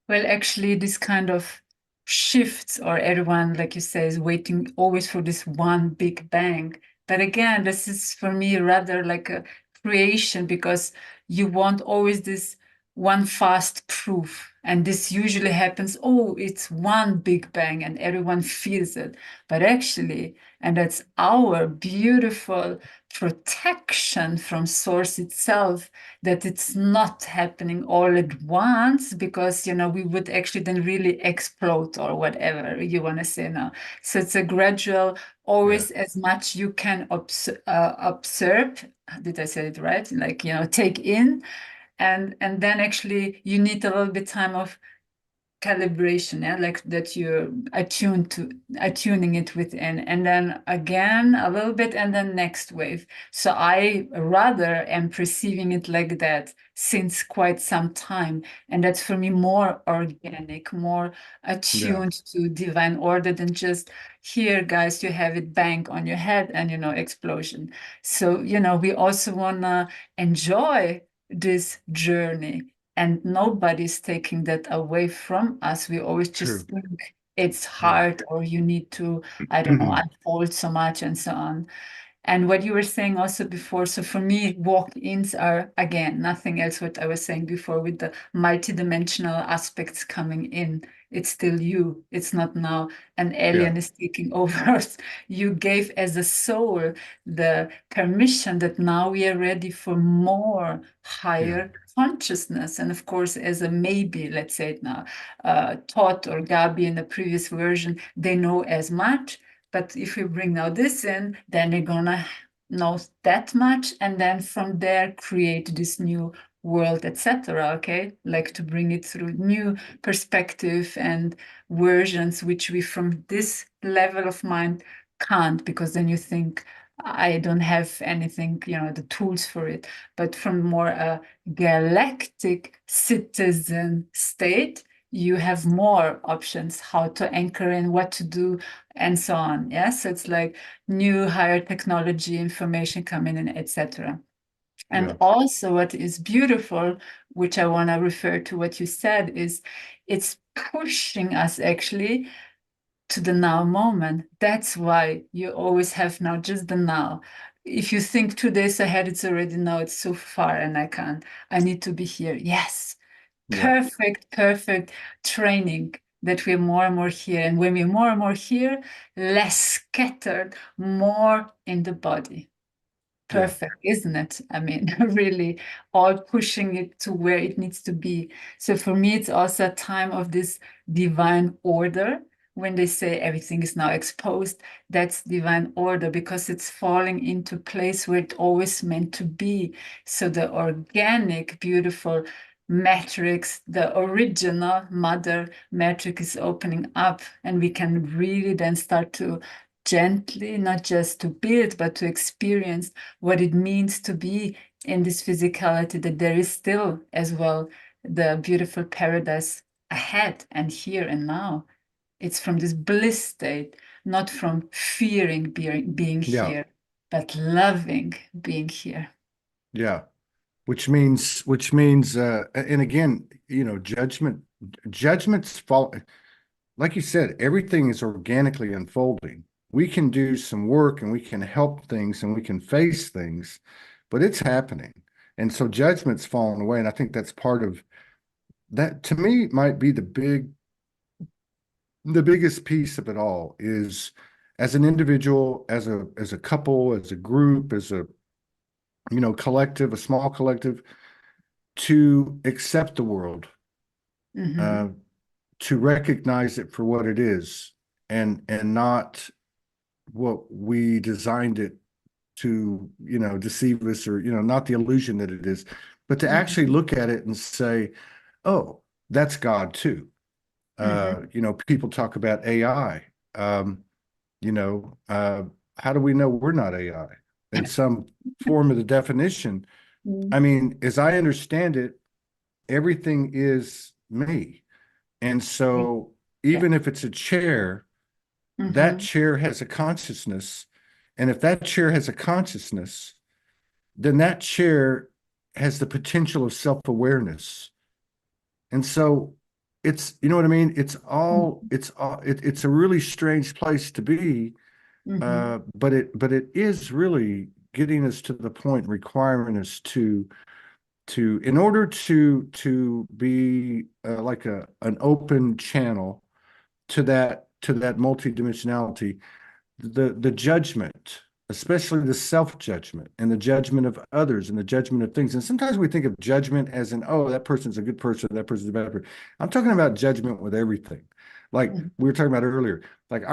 Well, actually, this kind of shifts, or everyone, like you say, is waiting always for this one big bang. But again, this is for me rather like a creation, because you want always this one fast proof. And this usually happens, oh, it's one big bang and everyone feels it. But actually, and that's our beautiful protection from source itself, that it's not happening all at once, because we would actually then really explode, or whatever you want to say now. So it's a gradual, Yeah. always as much you can observe. Did I say it right? Like, take in, and then actually you need a little bit time of calibration, yeah, like that you're attuning it within, and then again a little bit, and then next wave. So I rather am perceiving it like that since quite some time, and that's for me more organic, more Yeah. attuned to divine order than just, here guys, you have it, bang on your head, and explosion. So we also want to enjoy this journey, and nobody's taking that away from us. We always just True. think it's Yeah. hard, or you need to, I don't know, unfold so much and so on. And what you were saying also before, so for me, walk-ins are, again, nothing else what I was saying before, with the multidimensional aspects coming in. It's still you. It's not now an Yeah. alien is taking over us. You gave as a soul the permission that now we are ready for more Yeah. higher consciousness. And of course, as a maybe, let's say it now, Todd or Gabi in the previous version, they know as much. But if we bring now this in, then they're gonna know that much, and then from there create this new world, etc. Okay, like to bring it through new perspective and versions, which we from this level of mind can't, because then you think, I don't have anything, the tools for it. But from more a galactic citizen state, you have more options how to anchor in, what to do, and so on. Yes, so it's like new higher technology information coming in, etc. And Yeah. also what is beautiful, which I want to refer to what you said, is it's pushing us actually to the now moment. That's why you always have now just the now. If you think 2 days ahead, it's already now, it's so far and I need to be here. Yes, Yeah. perfect training, that we're more and more here. And when we're more and more here, less scattered, more in the body. Yeah. Perfect, isn't it? I mean, really all pushing it to where it needs to be. So for me, it's also a time of this divine order. When they say everything is now exposed, that's divine order, because it's falling into place where it always meant to be. So the organic, beautiful matrix, the original mother matrix, is opening up, and we can really then start to gently, not just to build, but to experience what it means to be in this physicality, that there is still as well the beautiful paradise ahead and here and now. It's from this bliss state, not from fearing being Yeah. here, but loving being here. Yeah. Which means and again, judgments fall, like you said, everything is organically unfolding. We can do some work and we can help things and we can face things, but it's happening. And so judgment's falling away. And I think that's part of that, to me, might be the biggest piece of it all is, as an individual, as a couple, as a group, as a collective, a small collective, to accept the world, Mm-hmm. uh, to recognize it for what it is, and not what we designed it to, deceive us, or, not the illusion that it is, but to actually Mm-hmm. look at it and say, oh, that's God too. Mm-hmm. People talk about AI. You know, uh, how do we know we're not AI? In some form of the definition, I mean, as I understand it, everything is me. And so Yeah. even if it's a chair, that Mm-hmm. chair has a consciousness. And if that chair has a consciousness, then that chair has the potential of self-awareness. And so you know what I mean? It's a really strange place to be. Mm-hmm. But it is really getting us to the point, requiring us to in order to be like a an open channel to that multidimensionality, the judgment, especially the self-judgment and the judgment of others and the judgment of things. And sometimes we think of judgment as in, oh, that person's a good person, that person's a bad person. I'm talking about judgment with everything. Like Mhm. we were talking about earlier, like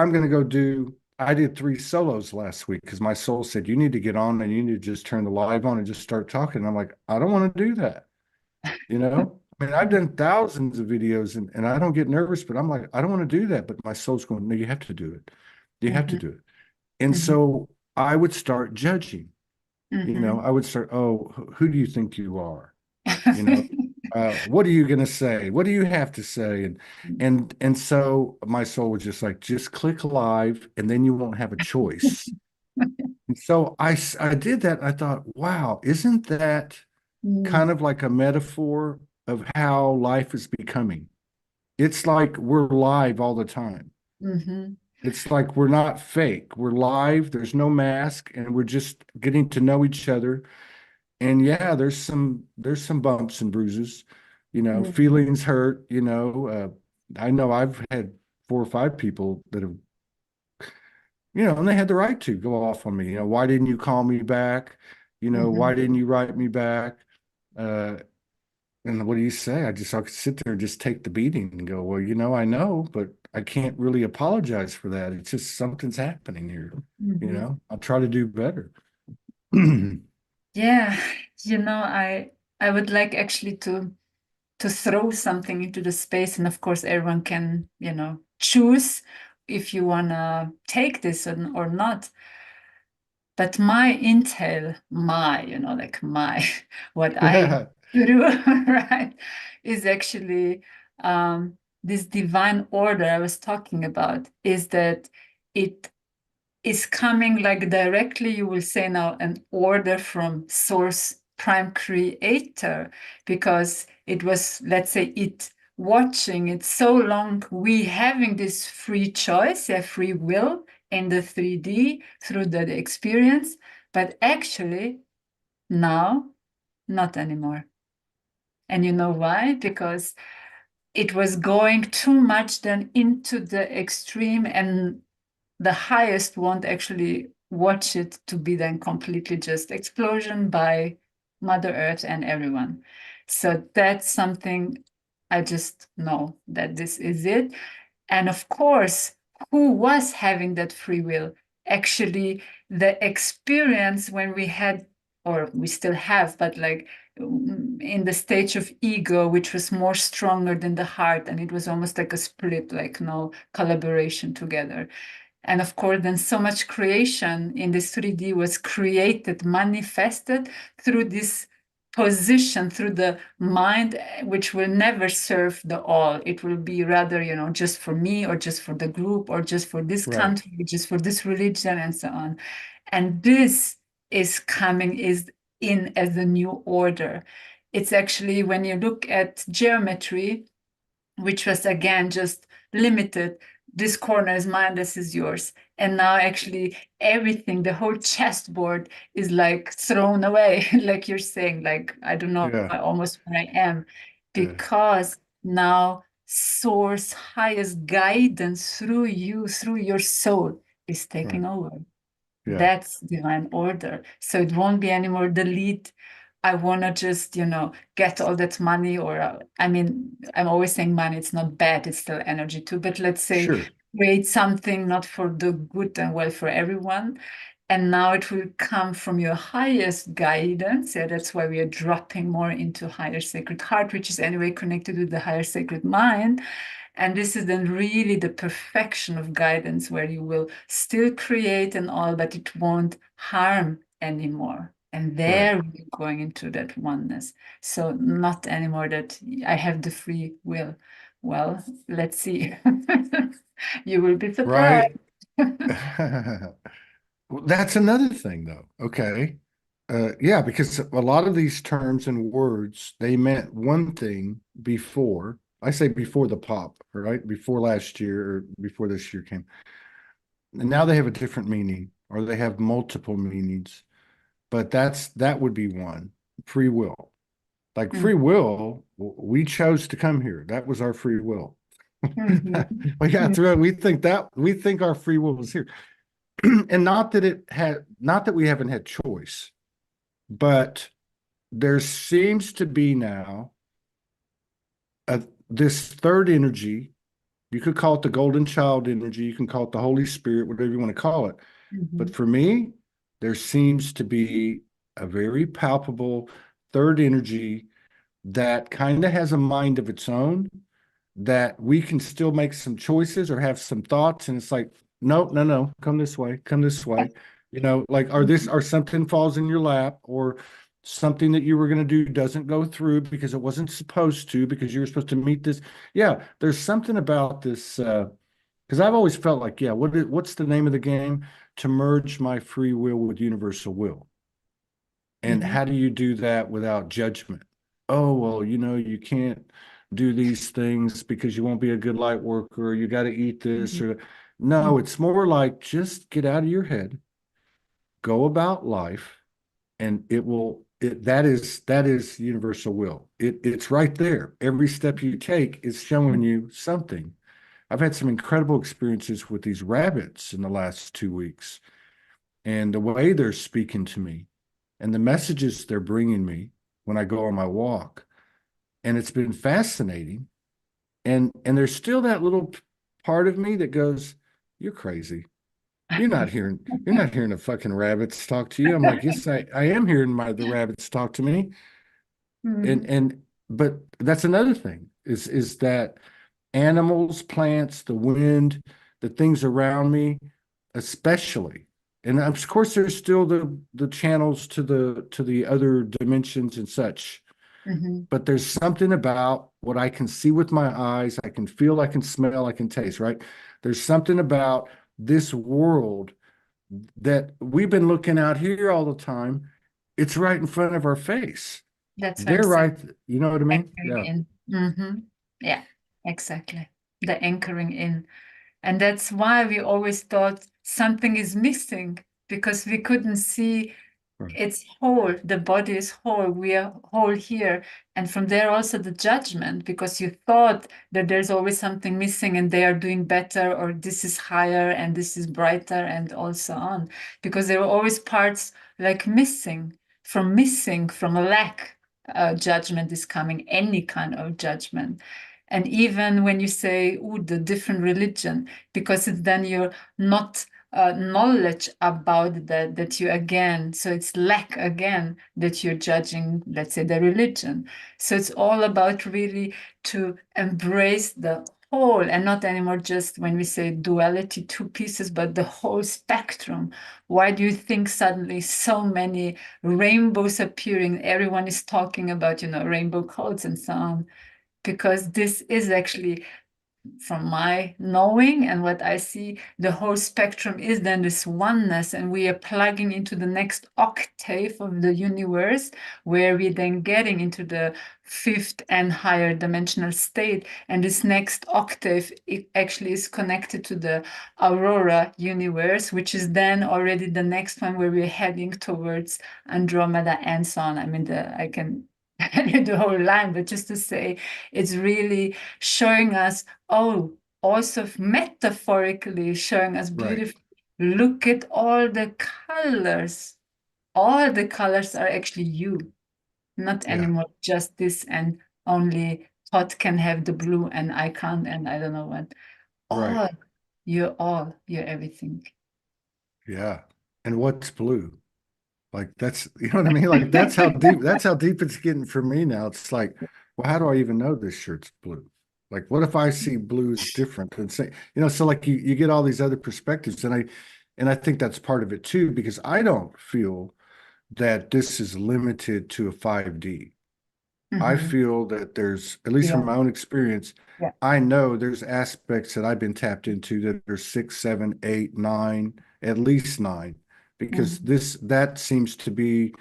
I did 3 solos last week because my soul said, you need to get on and you need to just turn the live on and just start talking. And I'm like, I don't want to do that. You know, I mean, I've done thousands of videos and I don't get nervous, but I'm like, I don't want to do that. But my soul's going, no, you have to do it. You have to Mhm. do it. And Mhm. so I would start judging, Mhm. I would start, oh, who do you think you are? You know, what are you going to say? What do you have to say? And so my soul was just like, just click live and then you won't have a choice. And so I did that. I thought, wow, isn't that Mm. kind of like a metaphor of how life is becoming? It's like we're live all the time. Mhm. It's like we're not fake. We're live. There's no mask, and we're just getting to know each other. And yeah, there's some bumps and bruises, Mhm. feelings hurt, I know I've had 4 or 5 people that have, and they had the right to go off on me. Why didn't you call me back? Why Mhm. didn't you write me back? Uh, And what do you say? I could sit there and just take the beating and go, well, I know, but I can't really apologize for that. It's just something's happening here. Mhm. I'll try to do better. Yeah, I would like actually to throw something into the space, and of course everyone can, choose if you wanna take this or not. But my intel, like my what I Yeah, do, right, is actually this divine order I was talking about, is that it is coming like directly, you will say now, an order from source prime creator, because it was, let's say, it watching it so long, we having this free choice, a free will in the 3D through the experience, but actually now not anymore. And you know why? Because it was going too much then into the extreme, and the highest won't actually watch it to be then completely just explosion by Mother Earth and everyone. So that's something I just know that this is it. And of course, who was having that free will? Actually, the experience when we had, or we still have, but like in the stage of ego, which was more stronger than the heart, and it was almost like a split, like no collaboration together. And of course, then so much creation in this 3D was created, manifested through this position, through the mind, which will never serve the all. It will be rather, just for me, or just for the group, or just for this right, country, just for this religion, and so on. And this is coming is in as a new order. It's actually, when you look at geometry, which was again just limited. This corner is mine, this is yours. And now actually everything, the whole chessboard is like thrown away, like you're saying, like I don't know yeah, almost where I am, yeah, because now source highest guidance through you, through your soul is right, taking over. yeah, That's divine order. So it won't be anymore the lead. I want to just, get all that money, or, I mean, I'm always saying money, it's not bad, it's still energy too. But let's say sure, create something not for the good and well for everyone. And now it will come from your highest guidance. Yeah, that's why we are dropping more into higher sacred heart, which is anyway connected with the higher sacred mind. And this is then really the perfection of guidance, where you will still create and all, but it won't harm anymore. And right, there we're going into that oneness. So not anymore that I have the free will. Well, let's see. You will be surprised. right. Well, that's another thing, though. Okay. Yeah, because a lot of these terms and words, they meant one thing before. I say before the pop, right? Before last year or before this year came. And now they have a different meaning, or they have multiple meanings. but that would be one. Free will. Like Mm-hmm. free will, we chose to come here. That was our free will. We got through it. We think our free will was here. And not that we haven't had choice, but there seems to be now this third energy. You could call it the golden child energy. You can call it the Holy Spirit, whatever you want to call it. Mm-hmm. But for me, there seems to be a very palpable third energy that kind of has a mind of its own, that we can still make some choices or have some thoughts. And it's like, no, no, no, come this way, come this way. Like, or something falls in your lap, or something that you were going to do doesn't go through because it wasn't supposed to, because you were supposed to meet this. Yeah, there's something about this. Because I've always felt like, yeah, what's the name of the game? To merge my free will with universal will. And Mm-hmm. how do you do that without judgment? Oh, well, you can't do these things because you won't be a good light worker, or you got to eat this or no, it's more like just get out of your head, go about life, and that is universal will. It's right there. Every step you take is showing you something. I've had some incredible experiences with these rabbits in the last 2 weeks, and the way they're speaking to me and the messages they're bringing me when I go on my walk. And it's been fascinating. And there's still that little part of me that goes, "You're crazy. You're not hearing the fucking rabbits talk to you." I'm like, "Yes, I am hearing the rabbits talk to me." Mm-hmm. But that's another thing is that animals, plants, the wind, the things around me, especially. And of course, there's still the channels to the other dimensions and such. Mm-hmm. But there's something about what I can see with my eyes, I can feel, I can smell, I can taste, right? There's something about this world that we've been looking out here all the time. It's right in front of our face. That's what I'm They're saying. right. You know what I mean? Anchoring Yeah. in. Mm-hmm. Yeah, exactly. The anchoring in. And that's why we always thought something is missing, because we couldn't see Right. it's whole. The body is whole. We are whole here. And from there also the judgment, because you thought that there's always something missing and they are doing better, or this is higher and this is brighter, and also on. Because there were always parts like missing from a lack. Judgment is coming, any kind of judgment. And even when you say, "Ooh, the different religion," because it's then you're not knowledge about that you again, so it's lack again that you're judging, let's say, the religion. So it's all about really to embrace the whole, and not anymore just when we say duality, two pieces, but the whole spectrum. Why do you think suddenly so many rainbows appearing? Everyone is talking about, rainbow codes and so on, because this is actually, from my knowing and what I see, the whole spectrum is then this oneness, and we are plugging into the next octave of the universe, where we're then getting into the fifth and higher dimensional state. And this next octave, it actually is connected to the Aurora universe, which is then already the next one where we're heading towards Andromeda and so on. I mean, I can the whole line, but just to say, it's really showing us, also metaphorically showing us Right. beautifully. Look at all the colors. All the colors are actually you, not Yeah. anymore just this, and only Todd can have the blue and I can't, and I don't know what. Right. You're everything. Yeah. And what's blue? Like that's you know what I mean? Like that's how deep it's getting for me now. It's like, well, how do I even know this shirt's blue? Like, what if I see blue is different than say, so like you get all these other perspectives, and I think that's part of it too, because I don't feel that this is limited to a 5D. I Mhm. feel that there's, at least from Yeah, my own experience, yeah. I know there's aspects that I've been tapped into that are 6, 7, 8, 9, at least 9, because Mhm. that seems to be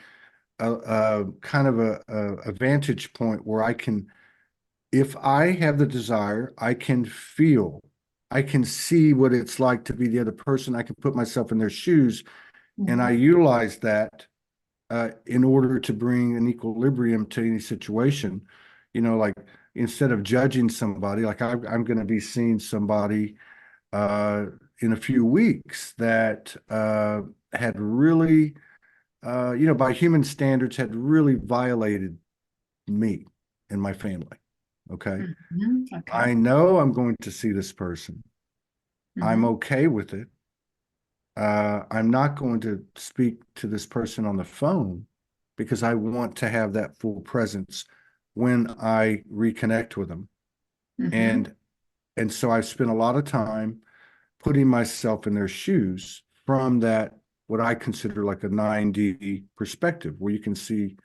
a kind of a vantage point where I can, if I have the desire, I can feel, I can see what it's like to be the other person. I can put myself in their shoes, and I Mhm. utilize that in order to bring an equilibrium to any situation. Like instead of judging somebody, like I'm going to be seeing somebody uh, in a few weeks that had really, by human standards, had really violated me and my family. Okay. Okay. I know I'm going to see this person. I'm Hmm. okay with it. I'm not going to speak to this person on the phone because I want to have that full presence when I reconnect with them. Hmm. And so I spent a lot of time putting myself in their shoes from that what I consider like a 9D perspective, where you can see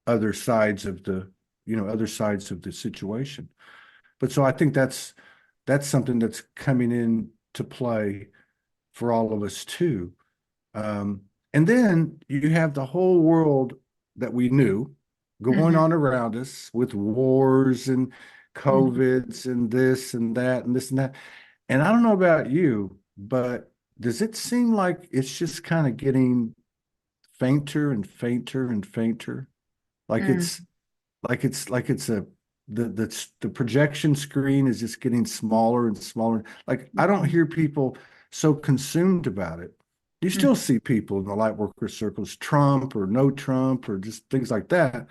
other sides of other sides of the situation. But so I think that's something that's coming in to play for all of us too. Um, and then you have the whole world that we knew going Hmm. on around us with wars and Hmm. COVIDs and this and that and this and that. And I don't know about you, but does it seem like it's just kind of getting fainter and fainter and fainter? Like Hmm. it's a the projection screen is just getting smaller and smaller. Like I don't Hmm. hear people so consumed about it. You still see people in the light worker circles, Trump or no Trump or just things like that.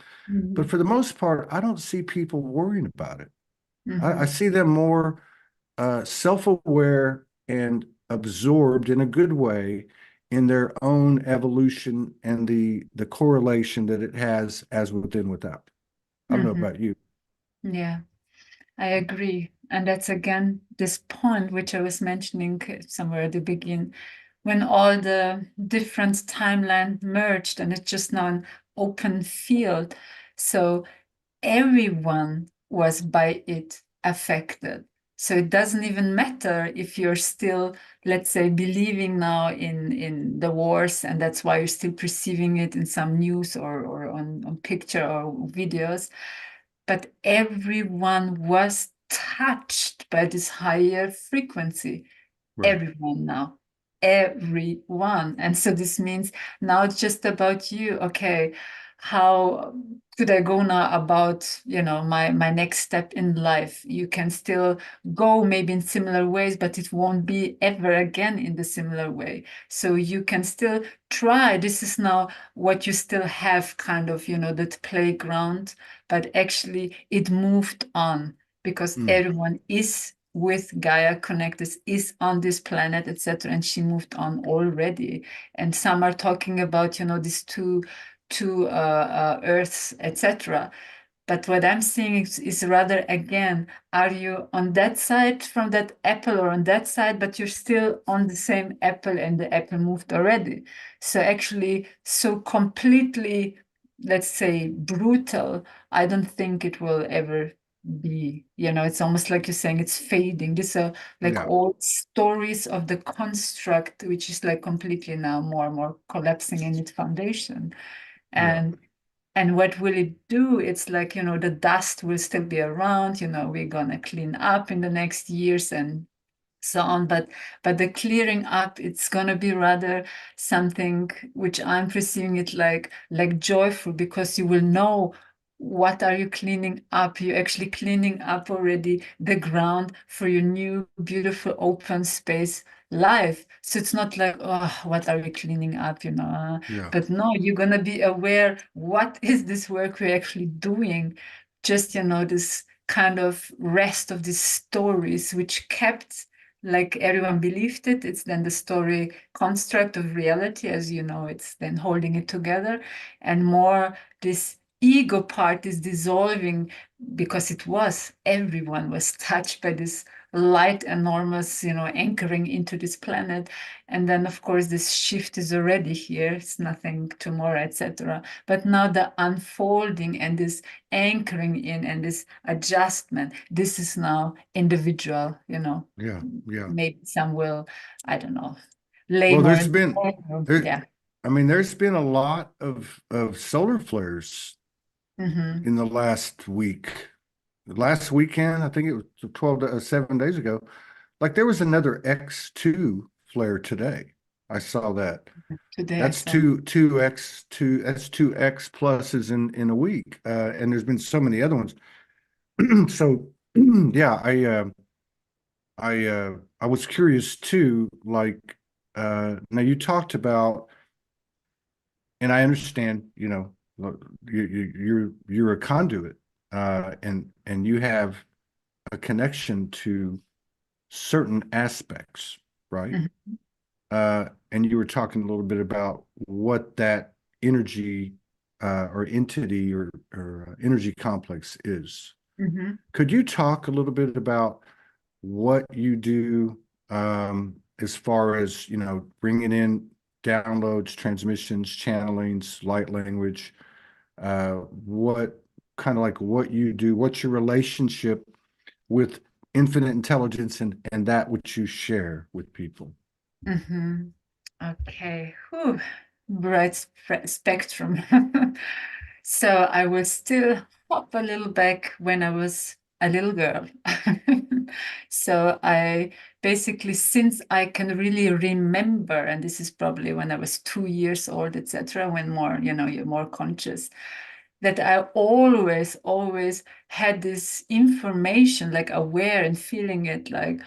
But Hmm. for the most part, I don't see people worrying about it. I Hmm. see them more self-aware and absorbed in a good way in their own evolution and the correlation that it has as within without. I don't know Hmm. about you. Yeah, I agree. And that's again this point which I was mentioning somewhere at the beginning, when all the different timeline merged and it's just now an open field. So everyone was by it affected. So it doesn't even matter if you're still, let's say, believing now in the wars, and that's why you're still perceiving it in some news or on picture or videos. But everyone was touched by this higher frequency, Right. everyone now, everyone. And so this means now it's just about you. Okay, how could I go now about, my next step in life? You can still go maybe in similar ways, but it won't be ever again in the similar way. So you can still try. This is now what you still have, kind of, that playground, but actually it moved on because Mm, everyone is with Gaia connected, is on this planet, etc. And she moved on already. And some are talking about, these two Earths, etc. But what I'm seeing is rather, again, are you on that side from that apple or on that side, but you're still on the same apple and the apple moved already. So actually, so completely, let's say, brutal, I don't think it will ever be. It's almost like you're saying it's fading. These are like yeah. old stories of the construct, which is like completely now more and more collapsing in its foundation. Yeah. And what will it do? It's like, the dust will still be around, we're gonna clean up in the next years and so on. But the clearing up, it's gonna be rather something which I'm perceiving it like joyful, because you will know what are you cleaning up. You're actually cleaning up already the ground for your new beautiful open space life. So it's not like, oh, what are we cleaning up, Yeah. but no, you're gonna be aware what is this work we're actually doing. Just, this kind of rest of these stories which kept, like everyone believed it. It's then the story construct of reality, as you know, it's then holding it together. And more this ego part is dissolving, because everyone was touched by this light, enormous, anchoring into this planet. And then, of course, this shift is already here. It's nothing tomorrow, etc. But now the unfolding and this anchoring in and this adjustment, this is now individual, Yeah. Yeah. maybe some will, I don't know, lay Well, more in the corner. there Yeah. I mean there's been a lot of solar flares Hmm. in the last week. Last weekend, I think it was 7 days ago. Like there was another X2 flare today. I saw that. today. I That's saw. two X pluses in a week. And there's been so many other ones. So yeah, I was curious too, like now you talked about, and I understand, look, you're a conduit, and you have a connection to certain aspects, right? Mhm, And you were talking a little bit about what that energy or entity or energy complex is. mhm, Could you talk a little bit about what you do as far as, bringing in downloads, transmissions, channelings, light language, what kind of like what you do, what's your relationship with infinite intelligence and that which you share with people? mhm. Okay. Whew. Bright spectrum. So I will still hop a little back when I was a little girl. So I basically, since I can really remember, and this is probably when I was 2 years old, etc., when more, you're more conscious, that I always had this information, like aware and feeling it, like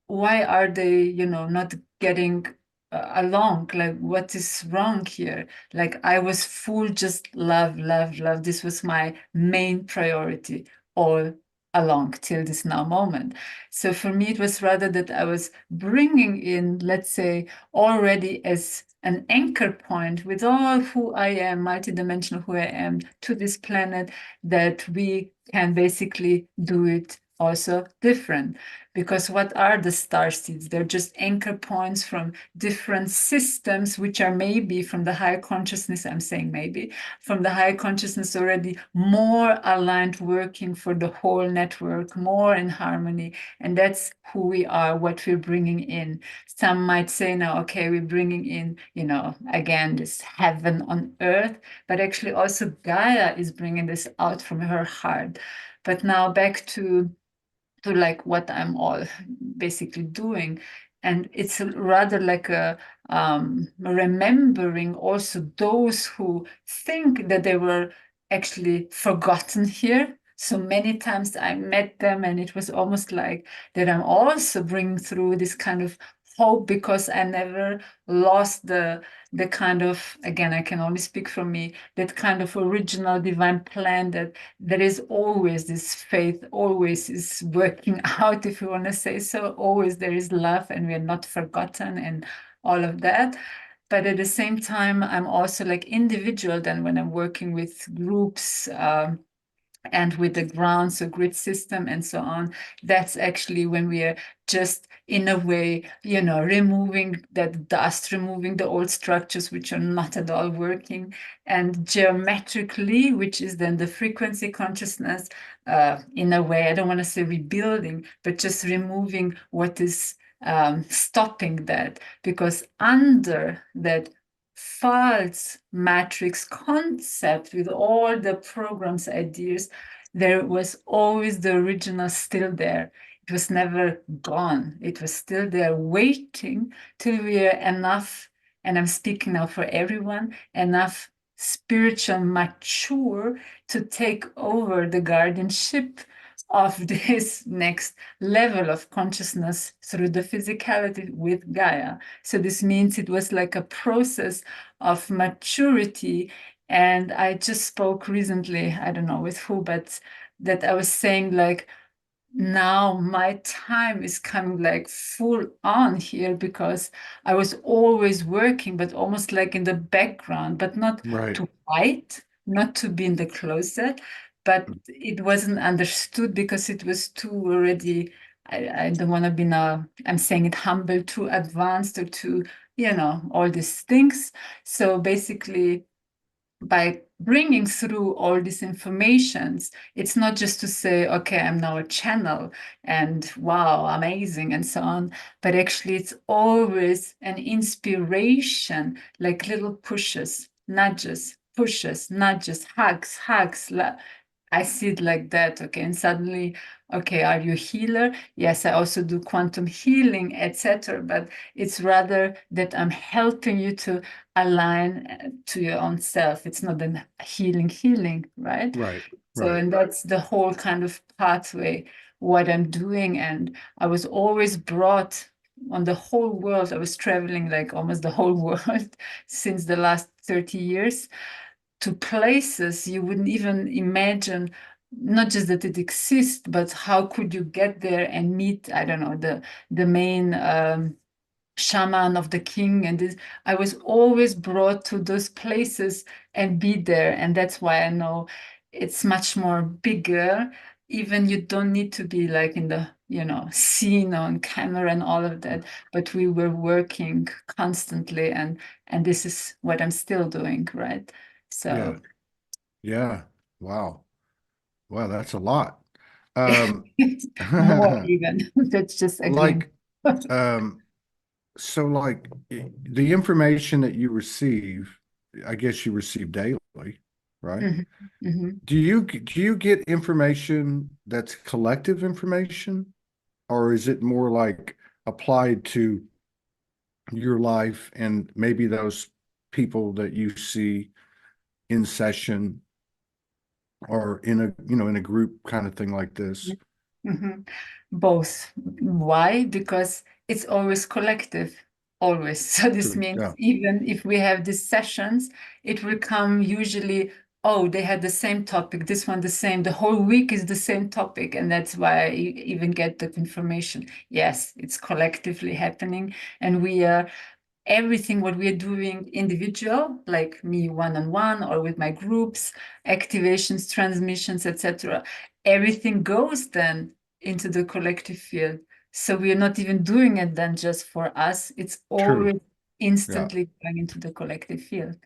why are they, not getting along? Like, what is wrong here? Like, I was full just love, love, love. This was my main priority all along till this now moment. So for me, it was rather that I was bringing in, let's say, already as an anchor point with all who I am, multidimensional who I am to this planet, that we can basically do it also different. Because what are the star seeds? They're just anchor points from different systems, which are maybe from the higher consciousness, I'm saying maybe, from the higher consciousness already more aligned, working for the whole network, more in harmony. And that's who we are, what we're bringing in. Some might say now, okay, we're bringing in, again, this heaven on earth, but actually also Gaia is bringing this out from her heart. But now back to like what I'm all basically doing. And it's rather like a remembering also those who think that they were actually forgotten here. So many times I met them, and it was almost like that I'm also bringing through this kind of hope, because I never lost the kind of, again, I can only speak for me, that kind of original divine plan, that there is always this faith, always is working out, if you want to say so. Always there is love, and we are not forgotten, and all of that. But at the same time, I'm also like individual. Then when I'm working with groups, and with the ground, so grid system and so on, that's actually when we are just in a way, removing that dust, removing the old structures which are not at all working, and geometrically, which is then the frequency consciousness, in a way, I don't want to say rebuilding, but just removing what is stopping that, because under that false matrix concept with all the programs, ideas, there was always the original still there. It was never gone. It was still there waiting till we are enough, and I'm speaking now for everyone, enough spiritual mature to take over the guardianship of this next level of consciousness through the physicality with Gaia. So this means it was like a process of maturity. And I just spoke recently, I don't know with who, but that I was saying like, now my time is coming like full on here, because I was always working, but almost like in the background, but not Right. to fight, not to be in the closet, but it wasn't understood because it was too already. I don't want to be now, I'm saying it humble, too advanced, or too, all these things. So basically, by bringing through all these informations, it's not just to say, okay, I'm now a channel and wow, amazing, and so on, but actually it's always an inspiration, like little pushes, nudges, hugs, I see it like that, okay, and suddenly, okay, are you a healer? Yes, I also do quantum healing, etc. But it's rather that I'm helping you to align to your own self. It's not a healing, right? Right, So, right. and that's the whole kind of pathway, what I'm doing. And I was always brought on the whole world. I was traveling like almost the whole world since the last 30 years to places you wouldn't even imagine, not just that it exists, but how could you get there and meet, I don't know, the main shaman of the king. And this, I was always brought to those places and be there. And that's why I know it's much more bigger. Even you don't need to be like in the, scene on camera and all of that, but we were working constantly, and this is what I'm still doing, right? Yeah, So yeah. Wow. Wow, that's a lot. Um, more even. That's just a glimpse. like, um, so like the information that you receive, I guess you receive daily, right? Mhm, mhm, Do you get information that's collective information, or is it more like applied to your life and maybe those people that you see in session or in a group kind of thing like this? mhm. Both. Why? Because it's always collective, always. So this True. means Yeah, even if we have these sessions, it will come usually, oh, they had the same topic, this one the same, the whole week is the same topic. And that's why I even get that information. Yes, it's collectively happening. And we are everything what we're doing individual, like me one-on-one or with my groups, activations, transmissions, etc., everything goes then into the collective field. So we're not even doing it then just for us. It's true. always Yeah, instantly going into the collective field.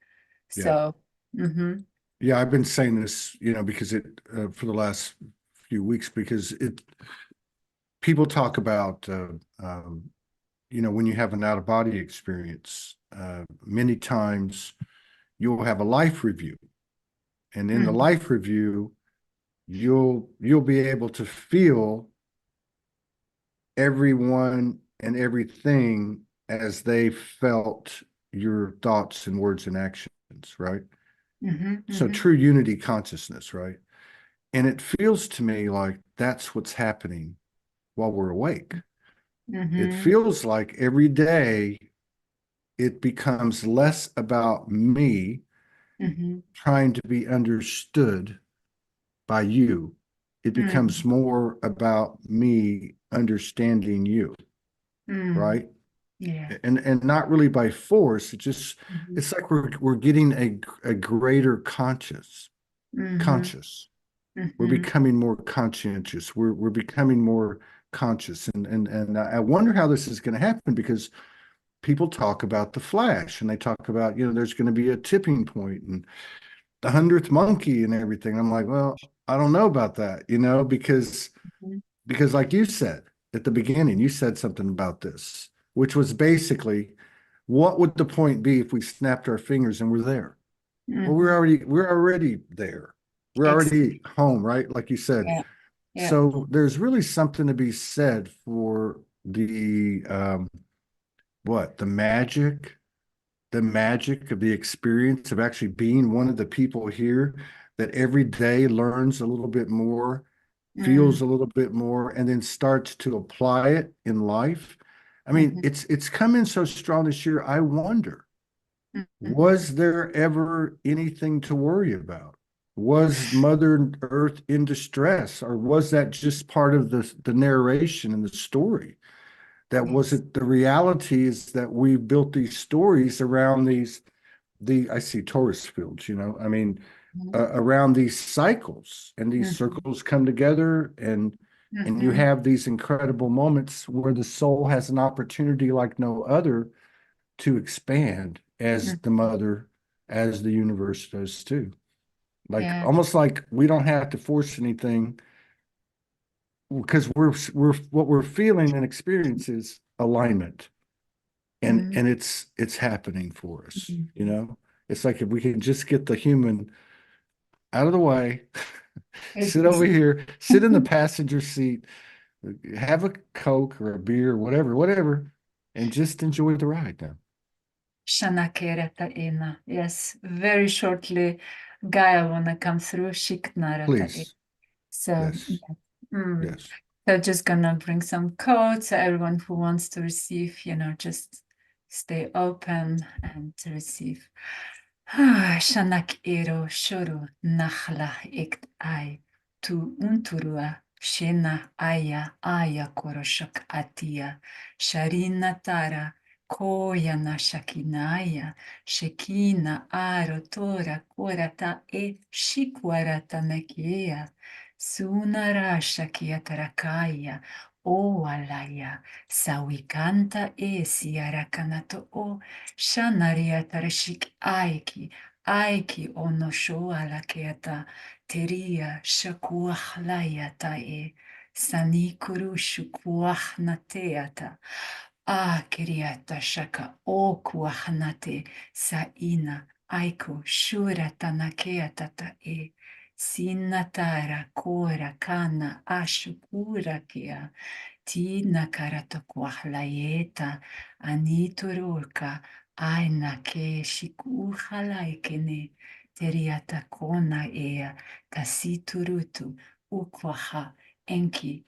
yeah. So, mhm, Yeah, I've been saying this, because for the last few weeks, because people talk about, when you have an out of body experience, many times you'll have a life review. And in the mhm, life review, you'll be able to feel everyone and everything as they felt your thoughts and words and actions, right? mhm, So mhm, true unity consciousness, right? And it feels to me like that's what's happening while we're awake. It mhm, feels like every day it becomes less about me mhm, trying to be understood by you. It becomes mhm, more about me understanding you, mhm. right? Yeah. And not really by force. Mhm, It's like we're getting a greater mhm, conscious. We're mhm, becoming more conscientious. We're becoming more conscious. And I wonder how this is going to happen because people talk about the flash and they talk about, there's going to be a tipping point and the 100th monkey and everything. I'm like, well, I don't know about that, mhm, because like you said at the beginning, you said something about this, which was basically, what would the point be if we snapped our fingers and we're there? Well, we're mhm. already we're already there. We're already Exactly. home, right? Like you said. Yeah. Yeah. So there's really something to be said for what the magic of the experience of actually being one of the people here that every day learns a little bit more, feels Mm, a little bit more, and then starts to apply it in life. I mean, mhm, it's come in so strong this year. I wonder, mhm, was there ever anything to worry about? Was Mother Earth in distress, or was that just part of the narration and the story? That yes. wasn't the reality is that we built these stories around the I see Taurus fields, I mean, Mhm, around these cycles, and these mhm, circles come together, and you mhm, have these incredible moments where the soul has an opportunity like no other to expand as the mhm. mother, as the universe does too. Like Yeah. almost like we don't have to force anything because we're what we're feeling and experience is alignment, Mhm, and it's happening for us. mhm. It's like if we can just get the human out of the way It Sit is. over here, sit in the passenger seat, have a Coke or a beer, whatever, and just enjoy the ride now. Shanakereta ina. Yes, very shortly, Gaia wanna come through. Shiknarata ina. Please. So, Yes. yeah. Mm. Yes. So just gonna bring some codes. So everyone who wants to receive, just stay open and to receive. Shanak ero shoro nachla ikt ai tu unturua shena aya koroshak atia sharina tara koya na shakinaya shekina aro tora korata e shikwarata nakia sunara shakia tarakaya o alaya sawikanta e siarakanato o Shanaria tarashik aiki onosho alakeata teria shakuahlaya tae sanikuru shukuahnateata kiriata shaka o kuahnate saina aiko shura tanakeata tae sinatara kora kana ashukura kia tina karata kuahlayeta anituruka aina ke shikuhalaikene teriata kona ea kasiturutu ukwaha enki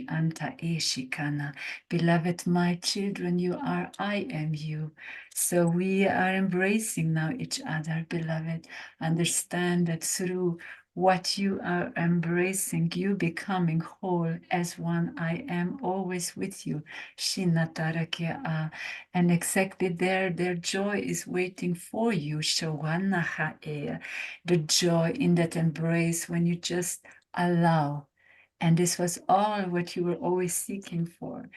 anta eshikana. Beloved, my children, you are, I am you. So we are embracing now each other, beloved. Understand that through what you are embracing, you becoming whole as one. I am always with you. Shinatarakia. And exactly there, their joy is waiting for you. Shawanahae. The joy in that embrace when you just allow. And this was all what you were always seeking for,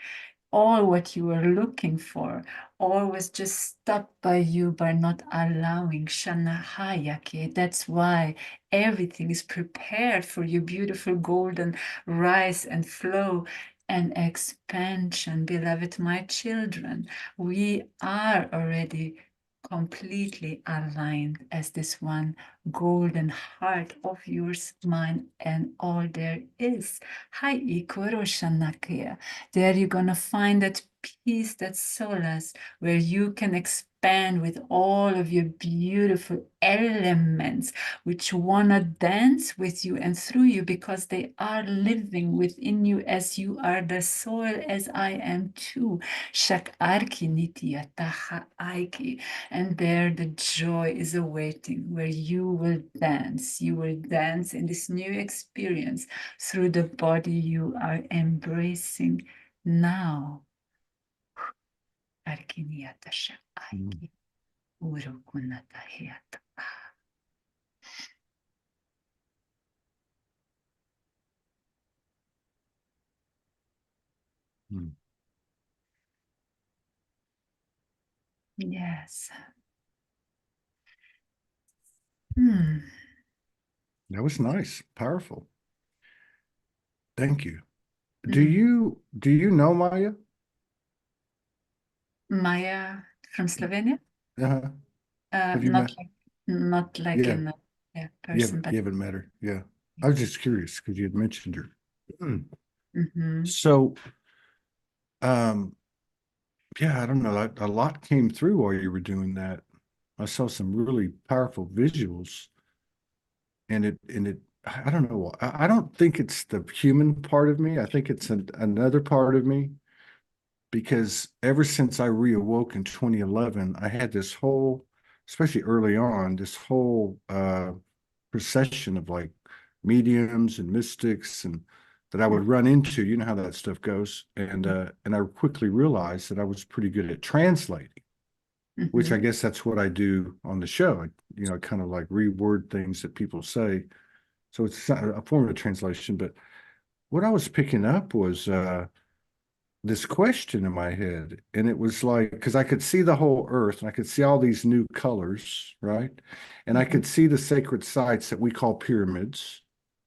all what you were looking for, all was just stopped by you by not allowing Shanahayake. That's why everything is prepared for your beautiful golden rise and flow and expansion. Beloved, my children, we are already completely aligned as this one golden heart of yours, mine, and all there is. Hi, Ikoro Shanakia. There you're going to find that peace, that solace, where you can expand with all of your beautiful elements, which want to dance with you and through you because they are living within you as you are the soil, as I am too. Shak arki nitya taha aiki. And there the joy is awaiting, where you will dance. You will dance in this new experience through the body you are embracing now. Arkiniatasha Mm. aiki urukunatahiata. Mm. Yes. Hmm. That was nice, powerful. Thank you. Do Mm. you know Maya? Maya from Slovenia? Uh-huh. Have you Not met? like not like Yeah, in a person, but you haven't met her. Yeah. I was just curious because you had mentioned her. Mm. Mhm. So, um, yeah, I don't know. A lot came through while you were doing that. I saw some really powerful visuals, and it. I don't know. I don't think it's the human part of me. I think it's another part of me because ever since I reawoke in 2011, I had this whole, especially early on, this whole procession of like mediums and mystics and that I would run into. You know how that stuff goes, and I quickly realized that I was pretty good at translating, which I Mhm. guess that's what I do on the show. I kind of like reword things that people say, so it's a form of translation. But what I was picking up was this question in my head, and it was like because I could see the whole earth and I could see all these new colors, right? And I Mhm. could see the sacred sites that we call pyramids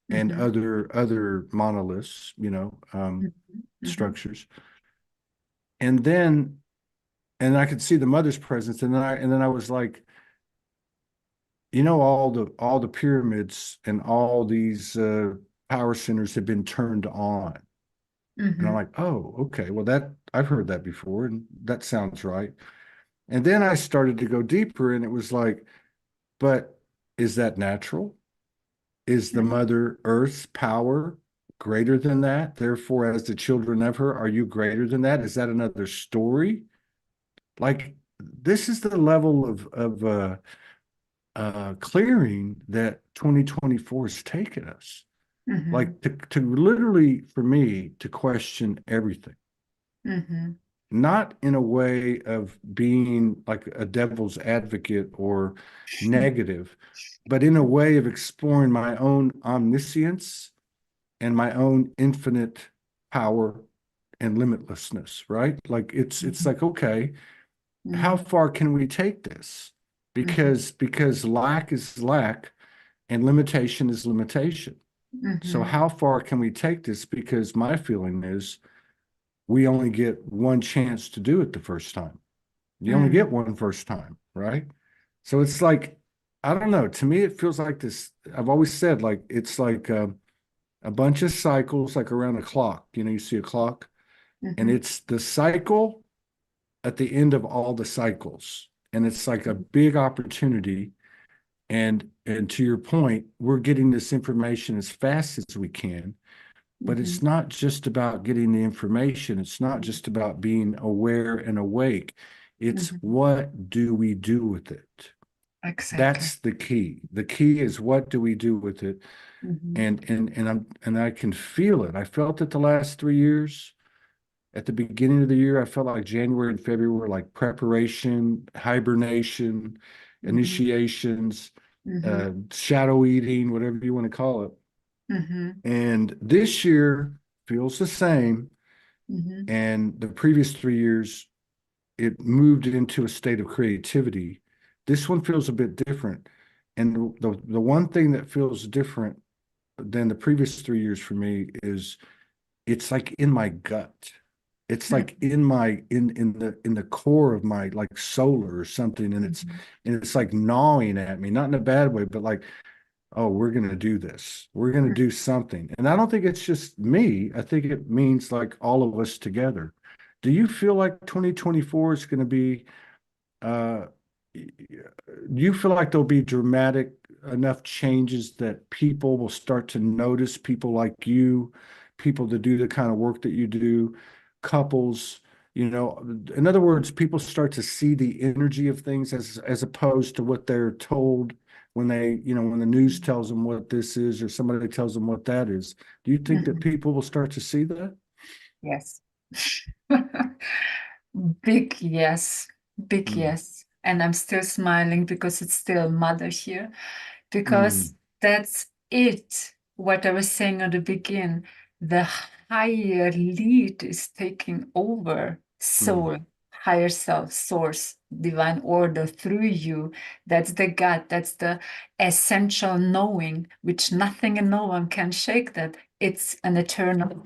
and Mhm. other monoliths, Mhm. Mhm. structures. And then I could see the mother's presence, and then I was like, all the pyramids and all these power centers have been turned on. And I'm Mm-hmm. like, oh, okay. Well, that I've heard that before, and that sounds right. And then I started to go deeper, and it was like, but is that natural? Is the Mother Earth's power greater than that? Therefore, as the children of her, are you greater than that? Is that another story? Like, this is the level of clearing that 2024 has taken us. Mm-hmm. Like to literally, for me, to question everything, Mm-hmm. not in a way of being like a devil's advocate or negative, but in a way of exploring my own omniscience and my own infinite power and limitlessness, right? Like it's like, okay, how Mm-hmm. far can we take this? Mm-hmm. Because lack is lack and limitation is limitation. So Mm-hmm. how far can we take this? Because my feeling is we only get one chance to do it the first time. You only Mm-hmm. get one first time, right? So it's like, I don't know. To me, it feels like this. I've always said, like, it's like a bunch of cycles, like around a clock. You see a clock, and Mm-hmm. it's the cycle at the end of all the cycles. And it's like a big opportunity. And to your point, we're getting this information as fast as we can. But Mm-hmm. it's not just about getting the information. It's not just about being aware and awake. It's Mm-hmm. what do we do with it? Exactly. That's the key. The key is what do we do with it? Mm-hmm. And I can feel it. I felt it the last 3 years. At the beginning of the year, I felt like January and February were like preparation, hibernation, Mm-hmm. initiations, Mm-hmm. shadow eating, whatever you want to call it. Mm-hmm. And this year feels the same. Mm-hmm. And the previous 3 years, it moved into a state of creativity. This one feels a bit different. And the one thing that feels different than the previous 3 years for me is it's like in my gut. It's like in the core of my like solar or something. And Mm-hmm. it's like gnawing at me, not in a bad way, but like, oh, we're going to do this. We're going to do something. And I don't think it's just me. I think it means like all of us together. Do you feel like 2024 is going to be, uh, do you feel like there'll be dramatic enough changes that people will start to notice people like you, people that do the kind of work that you do, couples, in other words, people start to see the energy of things as opposed to what they're told when the news tells them what this is or somebody tells them what that is. Do you think that Mm-hmm. people will start to see that? Yes. Big yes. Big Mm, yes. And I'm still smiling because it's still mother here. Because mm, that's it. What I was saying at the beginning, the higher lead is taking over mm, soul, higher self, source, divine order through you. That's the gut, that's the essential knowing, which nothing and no one can shake that. It's an eternal,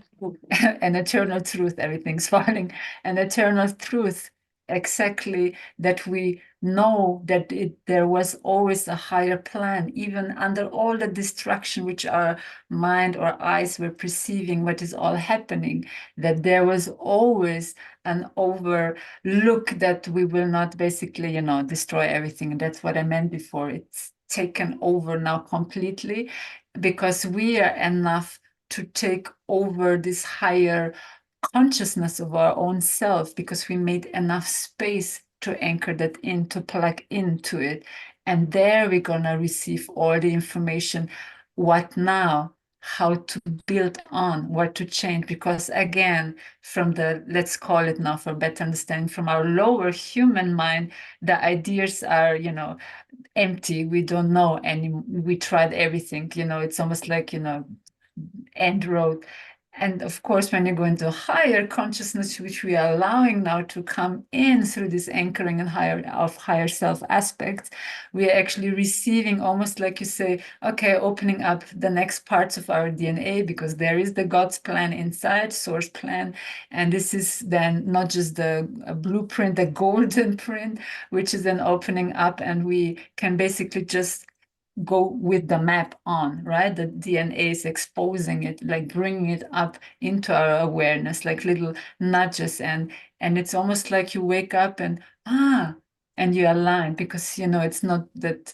an eternal truth. Everything's falling, an eternal truth. Exactly that we know that there was always a higher plan, even under all the distraction which our mind or eyes were perceiving what is all happening, that there was always an overlook that we will not basically, destroy everything. And that's what I meant before. It's taken over now completely because we are enough to take over this higher consciousness of our own self because we made enough space to anchor that in, to plug into it. And there we're going to receive all the information. What now? How to build on, what to change. Because again, from the, let's call it now for better understanding, from our lower human mind, the ideas are, empty. We don't know any, we tried everything, it's almost like, end road. And of course, when you go into higher consciousness, which we are allowing now to come in through this anchoring and higher self aspects, we are actually receiving almost like you say, okay, opening up the next parts of our DNA because there is the God's plan inside, source plan. And this is then not just the blueprint, the golden print, which is then opening up, and we can basically just go with the map on, right? The DNA is exposing it, like bringing it up into our awareness, like little nudges, and it's almost like you wake up and and you align, because it's not that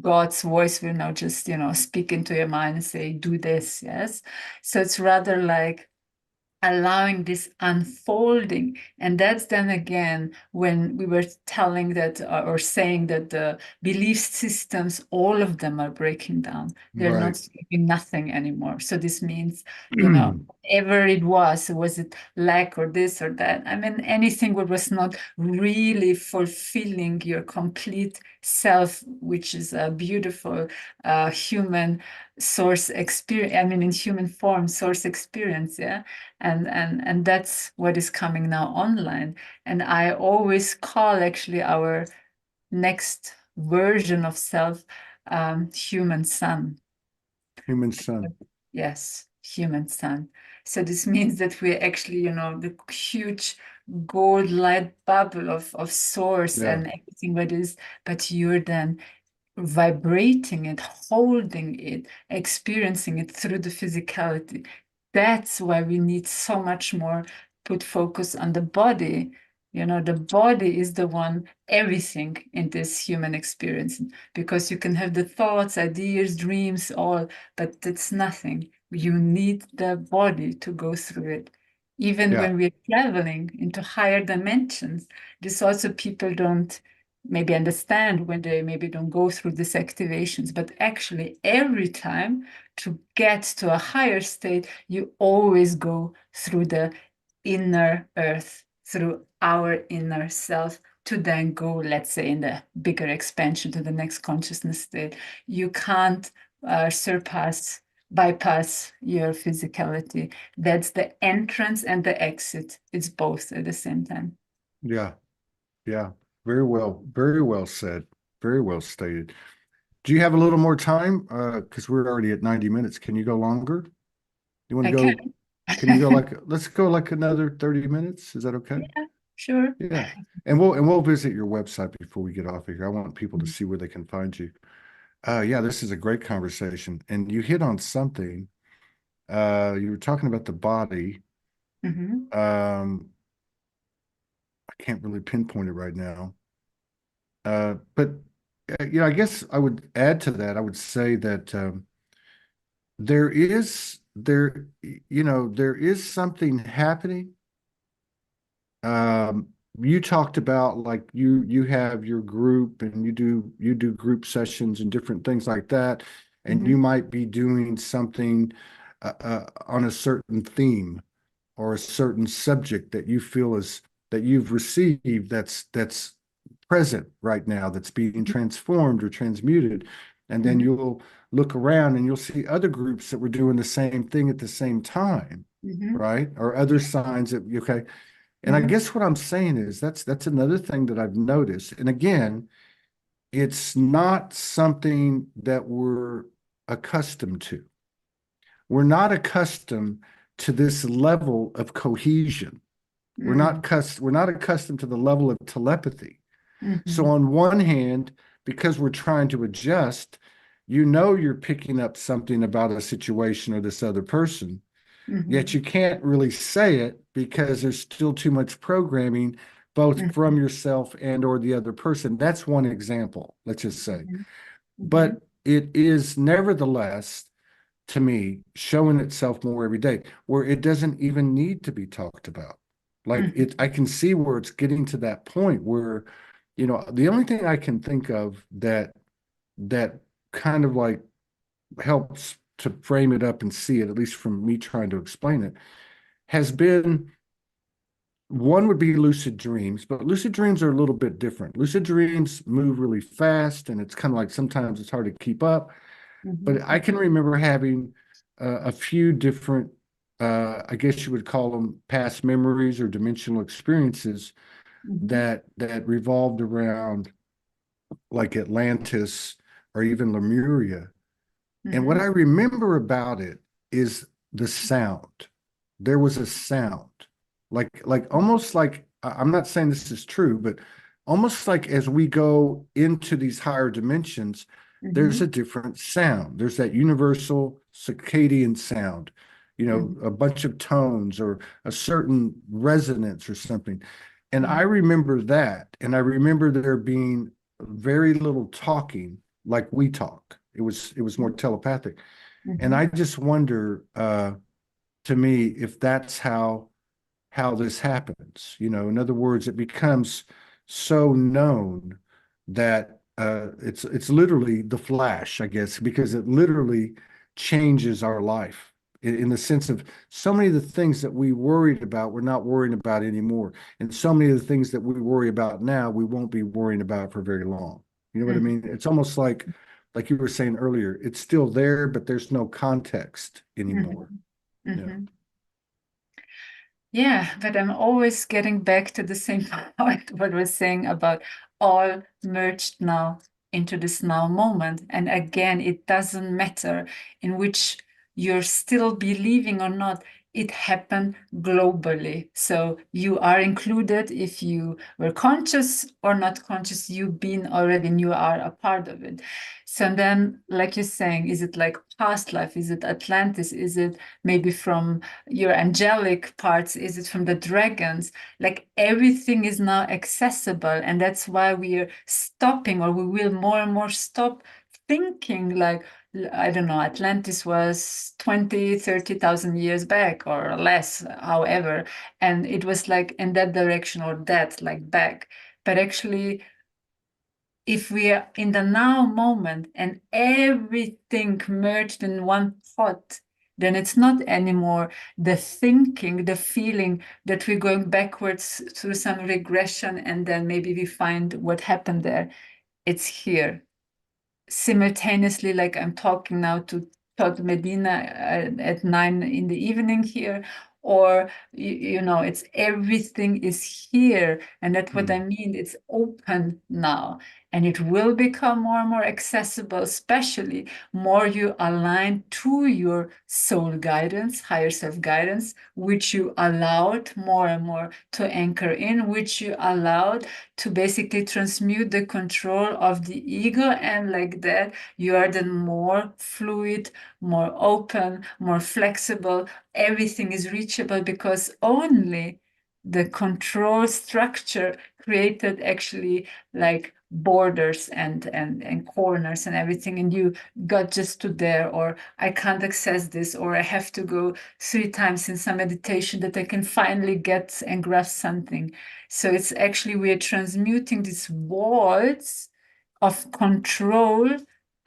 God's voice will now just speak into your mind and say, do this. Yes. So it's rather like allowing this unfolding. And that's then again when we were telling that, or saying that the belief systems, all of them are breaking down. They're not Right. serving nothing anymore. So this means, whatever it was it lack or this or that? I mean, anything that was not really fulfilling your complete self, which is a beautiful human source experience. I mean, in human form, source experience. Yeah. And that's what is coming now online. And I always call actually our next version of self, human sun. Human son. Yes, human sun. So this means that we're actually, the huge gold light bubble of source Yeah. and everything that is, but you're then vibrating it, holding it, experiencing it through the physicality. That's why we need so much more put focus on the body. The body is the one, everything in this human experience, because you can have the thoughts, ideas, dreams, all, but that's nothing. You need the body to go through it. Even Yeah. when we're traveling into higher dimensions, this also people don't maybe understand when they maybe don't go through these activations, but actually every time to get to a higher state, you always go through the inner earth, through our inner self, to then go, let's say, in the bigger expansion to the next consciousness state. You can't bypass your physicality. That's the entrance and the exit. It's both at the same time. Yeah. Yeah. Very well said. Very well stated. Do you have a little more time? Because we're already at 90 minutes. Can you go longer? You want to I go? can. Can you go like, let's go like another 30 minutes? Is that okay? Yeah, sure. Yeah. And we'll visit your website before we get off of here. I want people to see where they can find you. Yeah, this is a great conversation. And you hit on something. You were talking about the body. Mm-hmm. I can't really pinpoint it right now. But I guess I would add to that. I would say that there is something happening. Um, you talked about like you have your group and you do group sessions and different things like that, and Mm-hmm. you might be doing something on a certain theme or a certain subject that you feel is that you've received that's present right now, that's being transformed or transmuted. And then Mm-hmm. you'll look around and you'll see other groups that were doing the same thing at the same time, Mm-hmm. right? Or other Yeah. signs that, okay. And I Mm-hmm. guess what I'm saying is that's another thing that I've noticed. And again, it's not something that we're accustomed to. We're not accustomed to this level of cohesion. Mm-hmm. We're not accustomed to the level of telepathy. So Mm-hmm. on one hand, because we're trying to adjust, you're picking up something about a situation or this other person, yet Mm-hmm. you can't really say it because there's still too much programming both Mm-hmm. from yourself and or the other person. That's one example, let's just say. Mm-hmm. But it is nevertheless, to me, showing itself more every day, where it doesn't even need to be talked about. Like Mm-hmm. I can see where it's getting to that point where, the only thing I can think of that kind of like helps to frame it up and see it, at least from me trying to explain it, has been one would be lucid dreams, but lucid dreams are a little bit different. Lucid dreams move really fast, and it's kind of like sometimes it's hard to keep up. But I Mm-hmm. can remember having a few different, I guess you would call them past memories or dimensional experiences Mm-hmm. that revolved around like Atlantis or even Lemuria. And what Mm-hmm. I remember about it is the sound. There was a sound, like almost like I'm not saying this is true, but almost like as we go into these higher dimensions, there's Mm-hmm. a different sound. There's that universal circadian sound, Mm-hmm. a bunch of tones or a certain resonance or something. And I Mm-hmm. remember that. And I remember there being very little talking like we talk. It was more telepathic. And Mm-hmm. I just wonder, to me, if that's how this happens. In other words, it becomes so known that it's literally the flash, I guess, because it literally changes our life in the sense of so many of the things that we worried about, we're not worrying about anymore. And so many of the things that we worry about now, we won't be worrying about for very long. You know what I Mm-hmm. mean? It's almost like you were saying earlier, it's still there, but there's no context anymore. Mm-hmm. Yeah. Mm-hmm. Yeah, but I'm always getting back to the same point, what we're saying about all merged now into this now moment. And again, it doesn't matter in which you're still believing or not, it happened globally. So you are included if you were conscious or not conscious, you've been already and you are a part of it. So then, like you're saying, is it like past life? Is it Atlantis? Is it maybe from your angelic parts? Is it from the dragons? Like everything is now accessible, and that's why we are stopping, or we will more and more stop thinking like, I don't know, Atlantis was 20, 30,000 years back or less, however, and it was like in that direction or that, like back. But actually, if we are in the now moment and everything merged in one pot, then it's not anymore the thinking, the feeling that we're going backwards through some regression and then maybe we find what happened there. It's here simultaneously, like I'm talking now to Todd Medina at 9 in the evening here, or it's everything is here, and that's what I Mm, mean. It's open now, and it will become more and more accessible, especially more you align to your soul guidance, higher self guidance, which you allowed more and more to anchor in, which you allowed to basically transmute the control of the ego, and like that you are then more fluid, more open, more flexible. Everything is reachable because only the control structure created actually like borders and corners and everything, and you got just to there, or I can't access this, or I have to go 3 times in some meditation that I can finally get and grasp something. So it's actually we're transmuting these walls of control.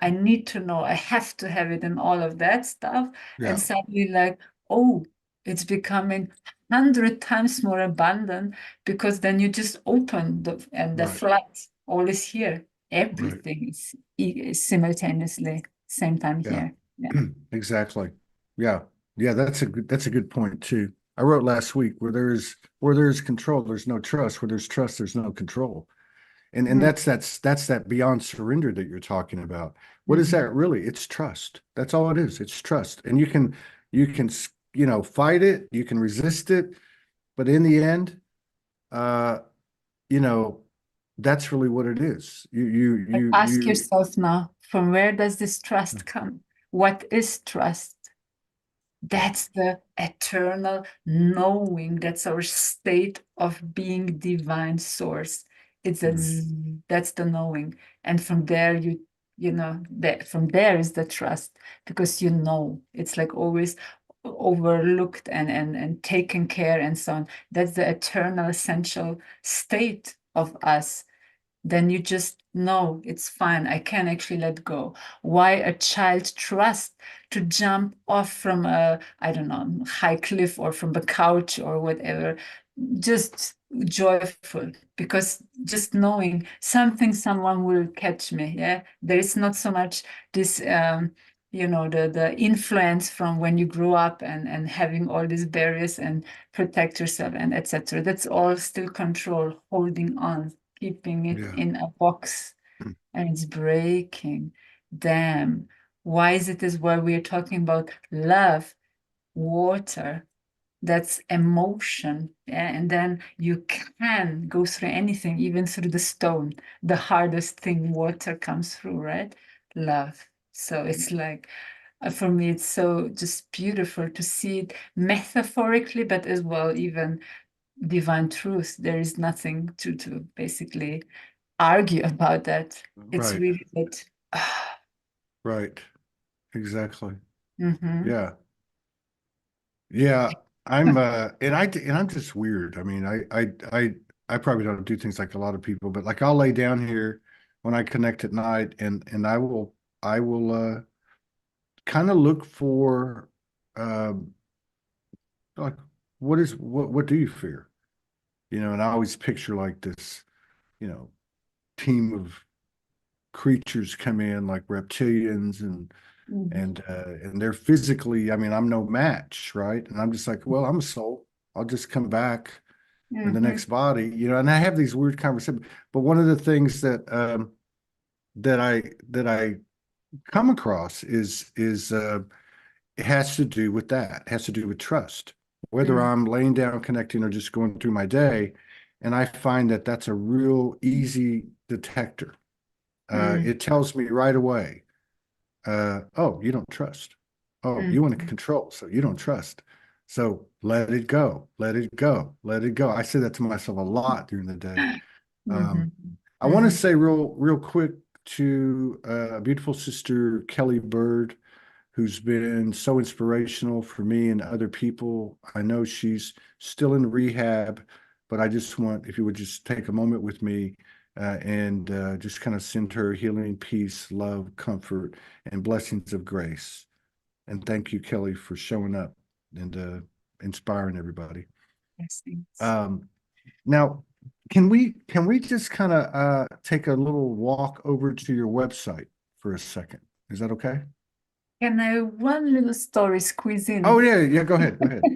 I need to know, I have to have it, and all of that stuff. And yeah, suddenly, like, oh, it's becoming 100 times more abundant because then you just open the right, flood, all is here. right. Everything is simultaneously, same time Yeah, here. Yeah. exactly. Yeah, yeah. That's a good point too. I wrote last week where there is control, there's no trust. Where there's trust, there's no control. And Mm-hmm. that's that beyond surrender that you're talking about. What is Mm-hmm. that really? It's trust. That's all it is. It's trust. And you can fight it, you can resist it, but in the end, uh, you know, that's really what it is. Ask yourself now, from where does this trust come? What is trust? Yeah. That's the eternal knowing. That's our state of being divine source. It's a Mm, that's the knowing. And from there that from there is the trust, because it's like always overlooked and taken care and so on. That's the eternal essential state of us. Then you just know it's fine. I can actually let go. Why a child trust to jump off from a, I don't know, high cliff or from the couch or whatever, just joyful, because just knowing someone will catch me. Yeah. There is not so much this the influence from when you grew up and having all these barriers and protect yourself and etc. That's all still control, holding on, keeping it yeah. in a box, and it's breaking. Damn. Why is it as well? We're talking about love, water, that's emotion. Yeah? And then you can go through anything, even through the stone. The hardest thing, water comes through, right? love. So it's like, for me, it's so just beautiful to see it metaphorically, but as well, even divine truth. There is nothing to basically argue about that. It's Right, really that. right, exactly. Mm-hmm. Yeah, yeah. I'm just weird. I mean, I probably don't do things like a lot of people, but like I'll lay down here when I connect at night, and I will kind of look for um like what do you fear? You know, and I always picture like this, you know, team of creatures come in like reptilians Mm-hmm. and they're physically, I mean, I'm no match, right? And I'm just like, well, I'm a soul. I'll just come back in the Mm-hmm. next body, you know, and I have these weird conversations. But one of the things that I come across is it has to do with that. It has to do with trust. Whether Mm-hmm. I'm laying down connecting or just going through my day, and I find that that's a real easy detector. It tells me right away, oh, you don't trust. Oh, you want to Mm-hmm. control, so you don't trust. So let it go, let it go, let it go. I say that to myself a lot during the day. Mm-hmm. Um, I want to Mm-hmm. say real quick to a beautiful sister, Kelly Bird, who's been so inspirational for me and other people. I know she's still in rehab, but I just want, if you would just take a moment with me and just kind of send her healing, peace, love, comfort, and blessings of grace. And thank you, Kelly, for showing up and inspiring everybody. Yes, thanks. Um, now, can we just kind of take a little walk over to your website for a second? Is that okay? Can I one little story squeeze Oh in? yeah, yeah. Go ahead, go ahead.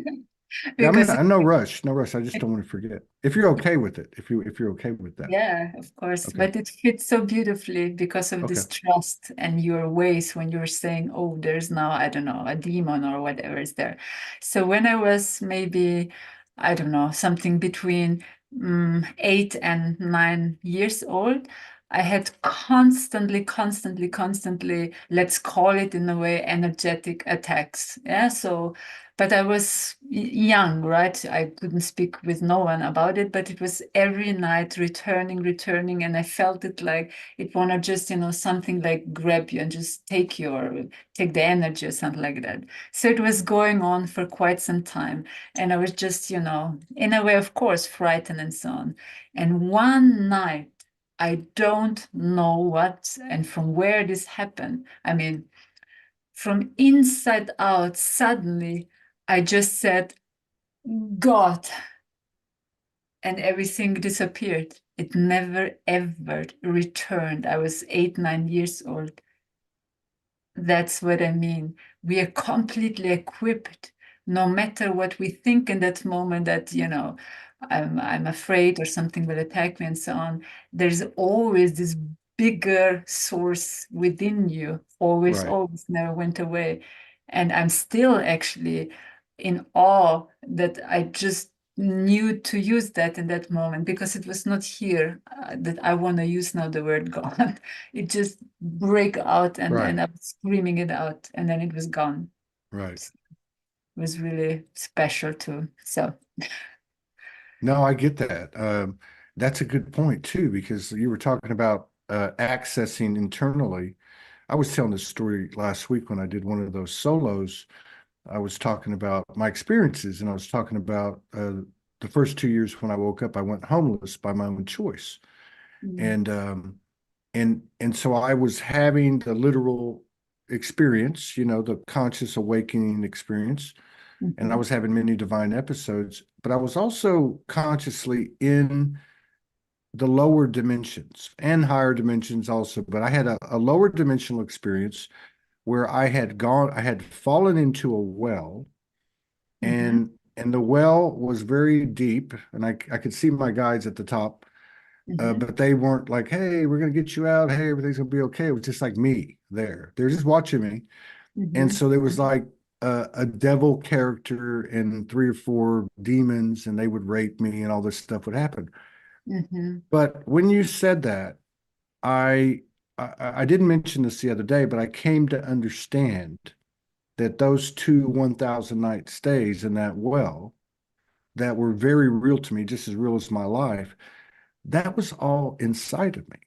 Yeah, Because I'm no rush, no rush. I just don't want to forget. If you're okay with it, if you're okay with that. yeah, of course. Okay, But it fits so beautifully because of okay, this trust and your ways when you're saying, oh, there's now, I don't know, a demon or whatever is there. So when I was maybe, I don't know, something between 8 and 9 years old, I had constantly, let's call it in a way, energetic attacks. Yeah. So but I was young, right? I couldn't speak with no one about it, but it was every night returning, and I felt it like it wanna just, something like grab you and just take the energy or something like that. So it was going on for quite some time, and I was just, in a way, of course, frightened and so on. And one night, I don't know what and from where this happened. I mean, from inside out, suddenly I just said, God, and everything disappeared. It never ever returned. I was 8, 9 years old. That's what I mean. We are completely equipped, no matter what we think in that moment that, I'm afraid or something will attack me and so on. There's always this bigger source within you, right, always never went away. And I'm still actually in awe that I just knew to use that in that moment because it was not here that I want to use now the word God. It just break out and right, I was screaming it out and then it was gone. right. It was really special too. So No, I get that. That's a good point too, because you were talking about accessing internally. I was telling this story last week when I did one of those solos. I was talking about my experiences, and I was talking about the first 2 years when I woke up, I went homeless by my own choice. mm, And so I was having the literal experience, you know, the conscious awakening experience, and I mhm, was having many divine episodes, but I was also consciously in the lower dimensions and higher dimensions also. But I had a lower dimensional experience where I had fallen into a well, mhm, and the well was very deep, and I could see my guides at the top. mhm, But they weren't like, hey, we're gonna get you out. Hey, everything's gonna be okay. It was just like me there. They're just watching me. And mhm, so there was like a devil character and three or four demons, and they would rape me, and all this stuff would happen. mhm, But when you said that, I I didn't mention this the other day, but I came to understand that those two 1,000 night stays in that well that were very real to me, just as real as my life, that was all inside of me.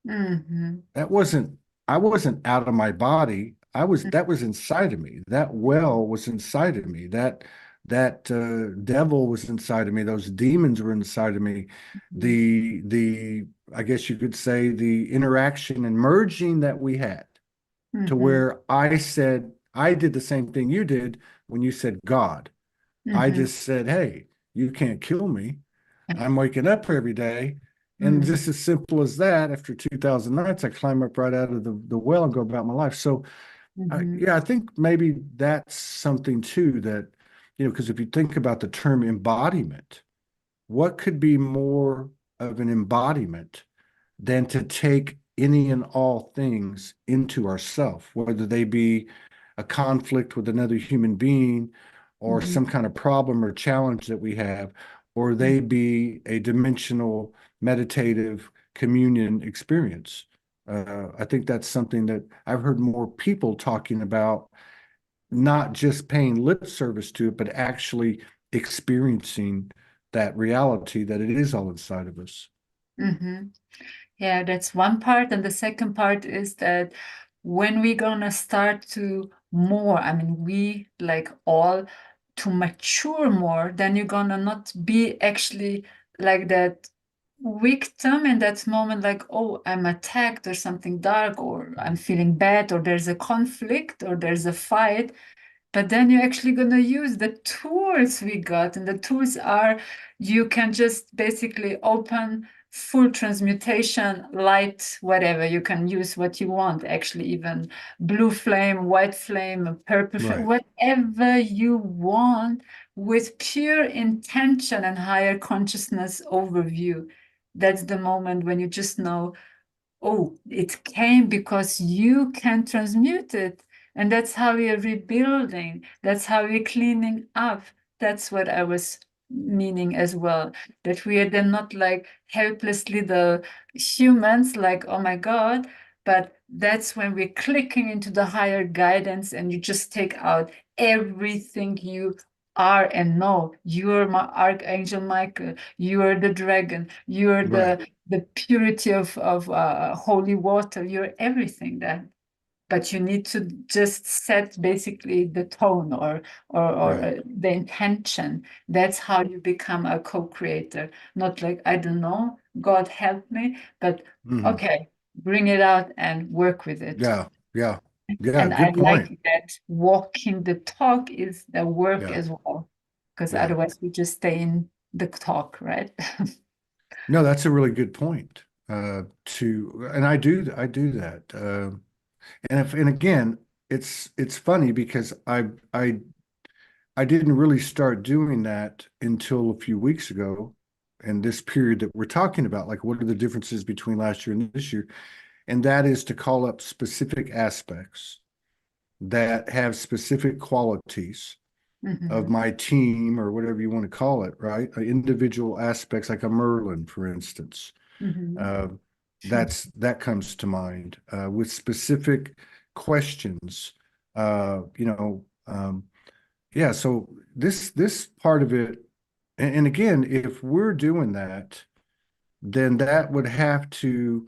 Mm-hmm. That wasn't, I wasn't out of my body. That was inside of me. That well was inside of me. That devil was inside of me. Those demons were inside of me. The I guess you could say the interaction and merging that we had to Mm-hmm. where I said, I did the same thing you did when you said God. I Mm-hmm. just said, hey, you can't kill me. I'm waking up every day. And Mm-hmm. just as simple as that, after 2,000 nights, I climb up right out of the well and go about my life. So, Mm-hmm. yeah, I think maybe that's something too that, because if you think about the term embodiment, what could be more of an embodiment than to take any and all things into ourself, whether they be a conflict with another human being or Mm-hmm. some kind of problem or challenge that we have, or they be a dimensional meditative communion experience. I think that's something that I've heard more people talking about, not just paying lip service to it, but actually experiencing that reality that it is all inside of us. Mm-hmm. Yeah, that's one part. And the second part is that when we're gonna start to more, I mean, we like all to mature more, then you're gonna not be actually like that victim in that moment, like, oh, I'm attacked or something dark, or I'm feeling bad, or there's a conflict, or there's a fight. But then you're actually going to use the tools we got. And the tools are you can just basically open full transmutation, light, whatever. You can use what you want, actually, even blue flame, white flame, purple flame, Right. whatever you want with pure intention and higher consciousness overview. That's the moment when you just know, oh, it came because you can transmute it. And that's how we are rebuilding. That's how we're cleaning up. That's what I was meaning as well. That we are then not like helplessly the humans, like, oh my God, but that's when we're clicking into the higher guidance and you just take out everything you are and know. You're my Archangel Michael, you're the dragon, you're Right. the purity of holy water. You're everything that, but you need to just set basically the tone or Right. the intention. That's how you become a co-creator. Not like, I don't know, God help me, but Mhm. okay, bring it out and work with it. Yeah, yeah, yeah. And I Good point. like that walking the talk is the work Yeah, as well, because yeah. otherwise we just stay in the talk, right? No, that's a really good point. And I do that. And again, it's funny because I didn't really start doing that until a few weeks ago, and this period that we're talking about, like what are the differences between last year and this year? And that is to call up specific aspects that have specific qualities of Mhm, my team or whatever you want to call it, right? Individual aspects, like a Merlin, for instance. mhm, Uh, that comes to mind with specific questions. You know, yeah. So this part of it, and again, if we're doing that, then that would have to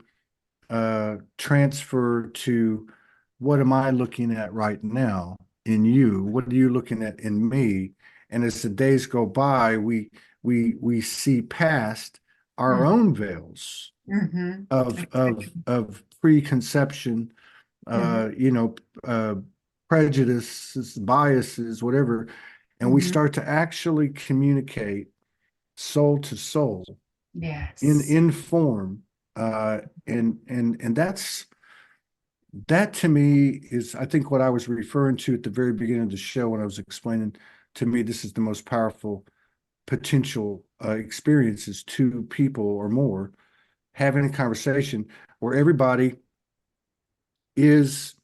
transfer to what am I looking at right now in you? What are you looking at in me? And as the days go by, we see past our mhm, own veils mhm. of preconception, Mhm, you know, prejudices, biases, whatever, and we mhm. start to actually communicate soul to soul Yes. in form, and that to me is, I think, what I was referring to at the very beginning of the show when I was explaining to me this is the most powerful potential experiences, two people or more having a conversation where everybody is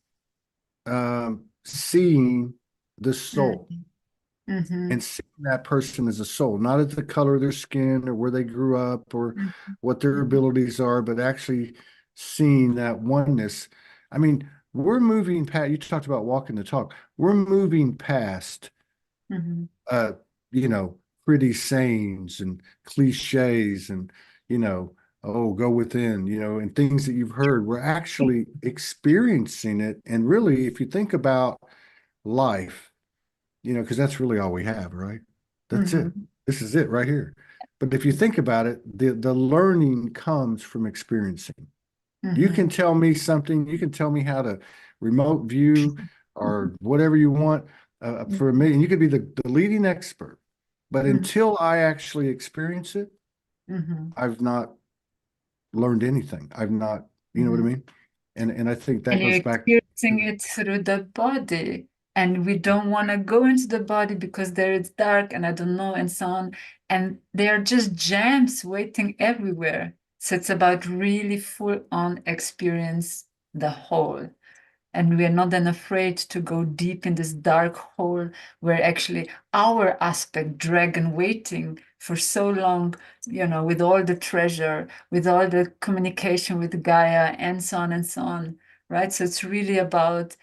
seeing the soul Mhm, mhm, and seeing that person as a soul, not as the color of their skin or where they grew up or mhm, what their abilities are, but actually seeing that oneness. I mean, we're moving past, you talked about walking the talk. We're moving past Mhm. uh, you know, pretty sayings and cliches and, you know, oh, go within, and things that you've heard. We're actually experiencing it. And really, if you think about life, because that's really all we have, right? That's it. Mhm. This is it right here. But if you think about it, the learning comes from experiencing. You can Mhm. tell me something, you can tell me how to remote view or whatever you want for a million. You could be the leading expert. But Mhm. until I actually experience it, Mhm. I've not learned anything. I've not, you know what I Mhm. mean? And I think that And you're goes back experiencing to it through the body. And we don't want to go into the body because there it's dark and I don't know and so on. And there are just jams waiting everywhere. So it's about really full on experience the whole. And we are not then afraid to go deep in this dark hole where actually our aspect dragon waiting for so long, with all the treasure, with all the communication with Gaia and so on and so on, right? So it's really about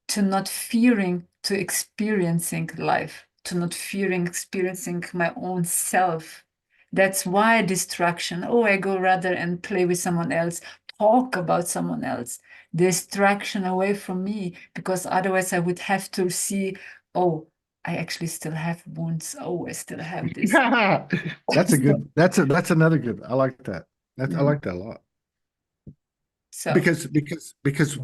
to not fearing to experiencing life, to not fearing experiencing my own self. That's why distraction. Oh, I go rather and play with someone else, talk about someone else. Distraction away from me, because otherwise I would have to see, oh, I actually still have wounds. Oh, I still have this. that's a So, good that's another good. I like that. I mm, like that a lot. so, Because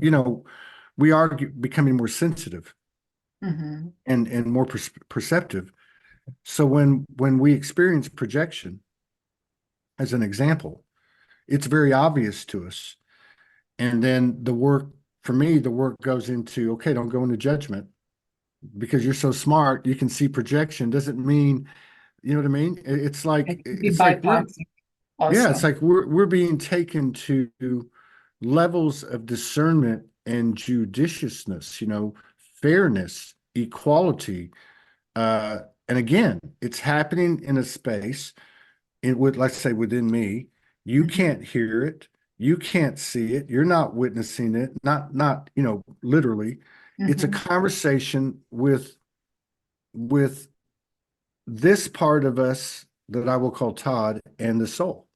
we are becoming more sensitive mhm, and more perceptive. So when we experience projection, as an example, it's very obvious to us. And then for me, the work goes into, okay, don't go into judgment because you're so smart, you can see projection. Doesn't mean, you know what I mean? it could be bypassing It's also. like we're being taken to levels of discernment and judiciousness, fairness, equality. And again, it's happening in a space let's say within me. You Mhm, can't hear it, you can't see it, you're not witnessing it, not literally. It's a mhm, conversation with this part of us that I will call Todd and the soul.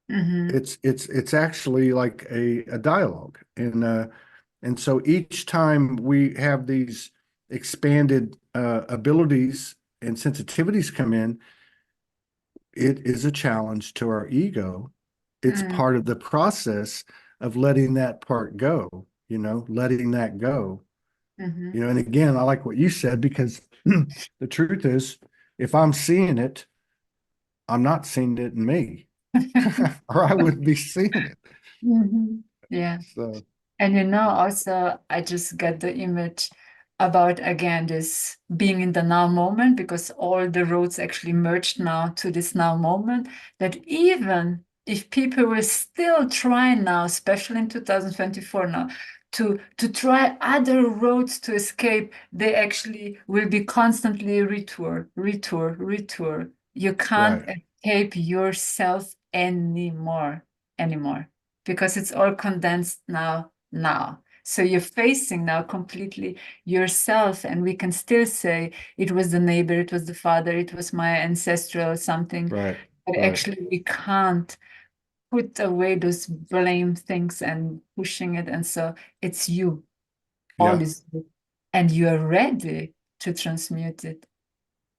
mhm, It's actually like a dialogue. And so each time we have these expanded abilities and sensitivities come in, it is a challenge to our ego. It's mhm, part of the process of letting that part go, letting that go. mhm. And again, I like what you said because the truth is, if I'm seeing it, I'm not seeing it in me, or I wouldn't be seeing it. Mhm. Yeah. So, And also, I just get the image about again this being in the now moment, because all the roads actually merged now to this now moment. That even if people will still try now, especially in 2024 now, to try other roads to escape, they actually will be constantly retour, retour, retour. You can't right, escape yourself anymore, because it's all condensed now. So you're facing now completely yourself, and we can still say it was the neighbor, it was the father, it was my ancestral something, right, but right. actually we can't put away those blame things and pushing it. And so it's you, all Yeah, is you, and you are ready to transmute it.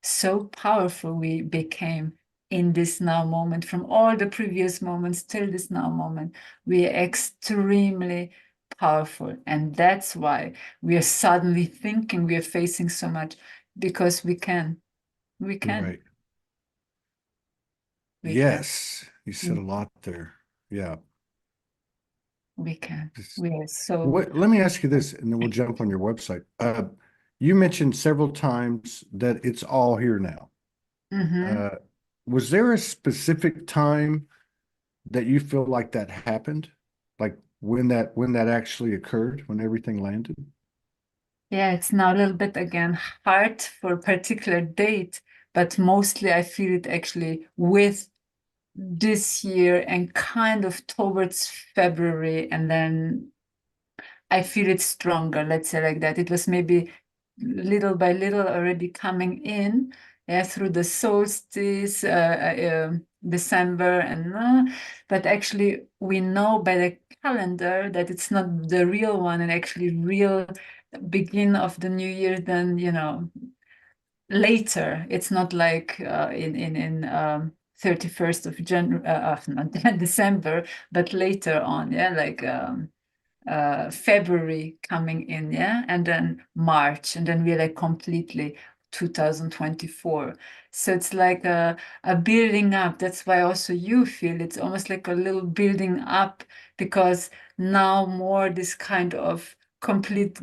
So powerful we became in this now moment, from all the previous moments till this now moment. We are extremely powerful. And that's why we are suddenly thinking we are facing so much, because we can, we can, right. we can, Yes, you said we, a lot there. Yeah. we can. Just- We are so. What, let me ask you this, and then we'll jump on your website. You mentioned several times that it's all here now. Mhm. Uh, was there a specific time that you feel like that happened? Like when that actually occurred, when everything landed? Yeah, it's now a little bit again hard for a particular date, but mostly I feel it actually with this year and kind of towards February, and then I feel it stronger, let's say like that. It was maybe little by little already coming in, yeah, through the solstice, December, and but actually we know by the calendar that it's not the real one, and actually real begin of the new year, then later. It's not like in 31st of January, not December, but later on, yeah, like February coming in, yeah, and then March, and then we're like completely 2024. So it's like a building up. That's why also you feel it's almost like a little building up, because now more this kind of complete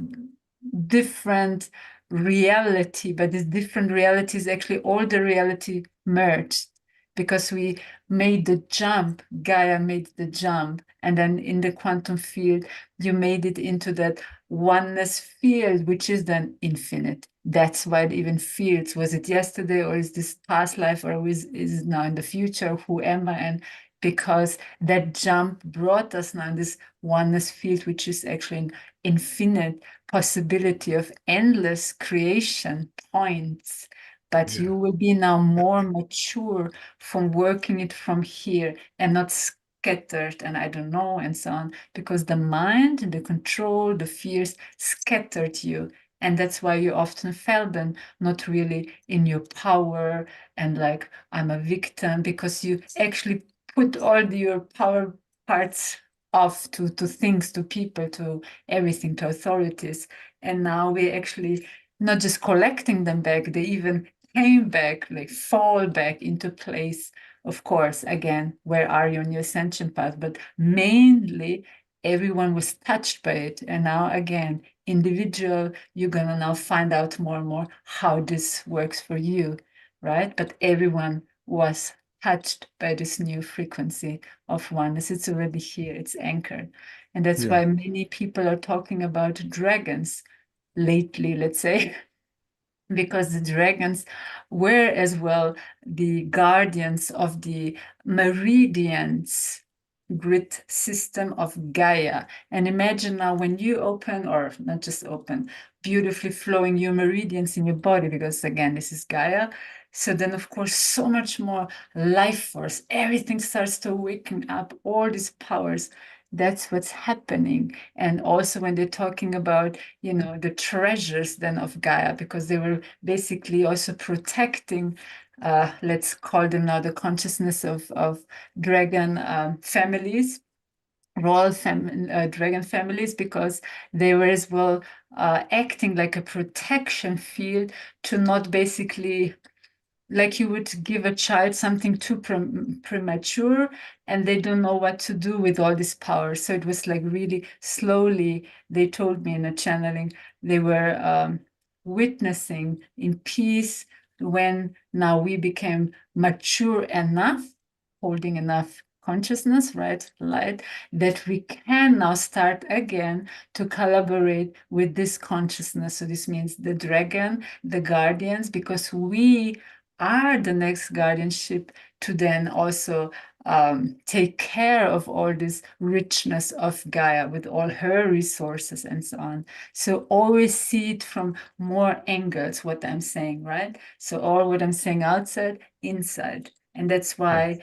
different reality, but this different reality is actually all the reality merged, because we made the jump, Gaia made the jump, and then in the quantum field you made it into that oneness field, which is then infinite. That's why it even feels, was it yesterday, or is this past life, or is it now in the future? Who am I? And because that jump brought us now in this oneness field, which is actually an infinite possibility of endless creation points. But Yeah. you will be now more mature from working it from here, and not scattered and I don't know and so on, because the mind, the control, the fears scattered you. And that's why you often felt then not really in your power, and like I'm a victim, because you actually put all your power parts off to things, to people, to everything, to authorities. And now we actually not just collecting them back, they even came back, like fall back into place. Of course, again, where are you on your ascension path? But mainly, everyone was touched by it. And now, again, individual, you're going to now find out more and more how this works for you, right? But everyone was touched by this new frequency of oneness. It's already here, it's anchored. And that's Yeah. why many people are talking about dragons lately, let's say, because the dragons were as well the guardians of the meridians grid system of Gaia. And imagine now when you open, or not just open, beautifully flowing your meridians in your body, because again, this is Gaia. So then, of course, so much more life force, everything starts to waken up, all these powers. That's what's happening. And also when they're talking about, the treasures then of Gaia, because they were basically also protecting, let's call them now the consciousness of dragon families, dragon families, because they were as well acting like a protection field, to not basically, like you would give a child something too premature, and they don't know what to do with all this power. So it was like really slowly, they told me in a channeling, they were witnessing in peace, when now we became mature enough, holding enough consciousness, right, light, that we can now start again to collaborate with this consciousness. So this means the dragon, the guardians, because we are the next guardianship to then also take care of all this richness of Gaia with all her resources and so on. So always see it from more angles, what I'm saying, right? So all what I'm saying outside, inside. And that's Yeah. why,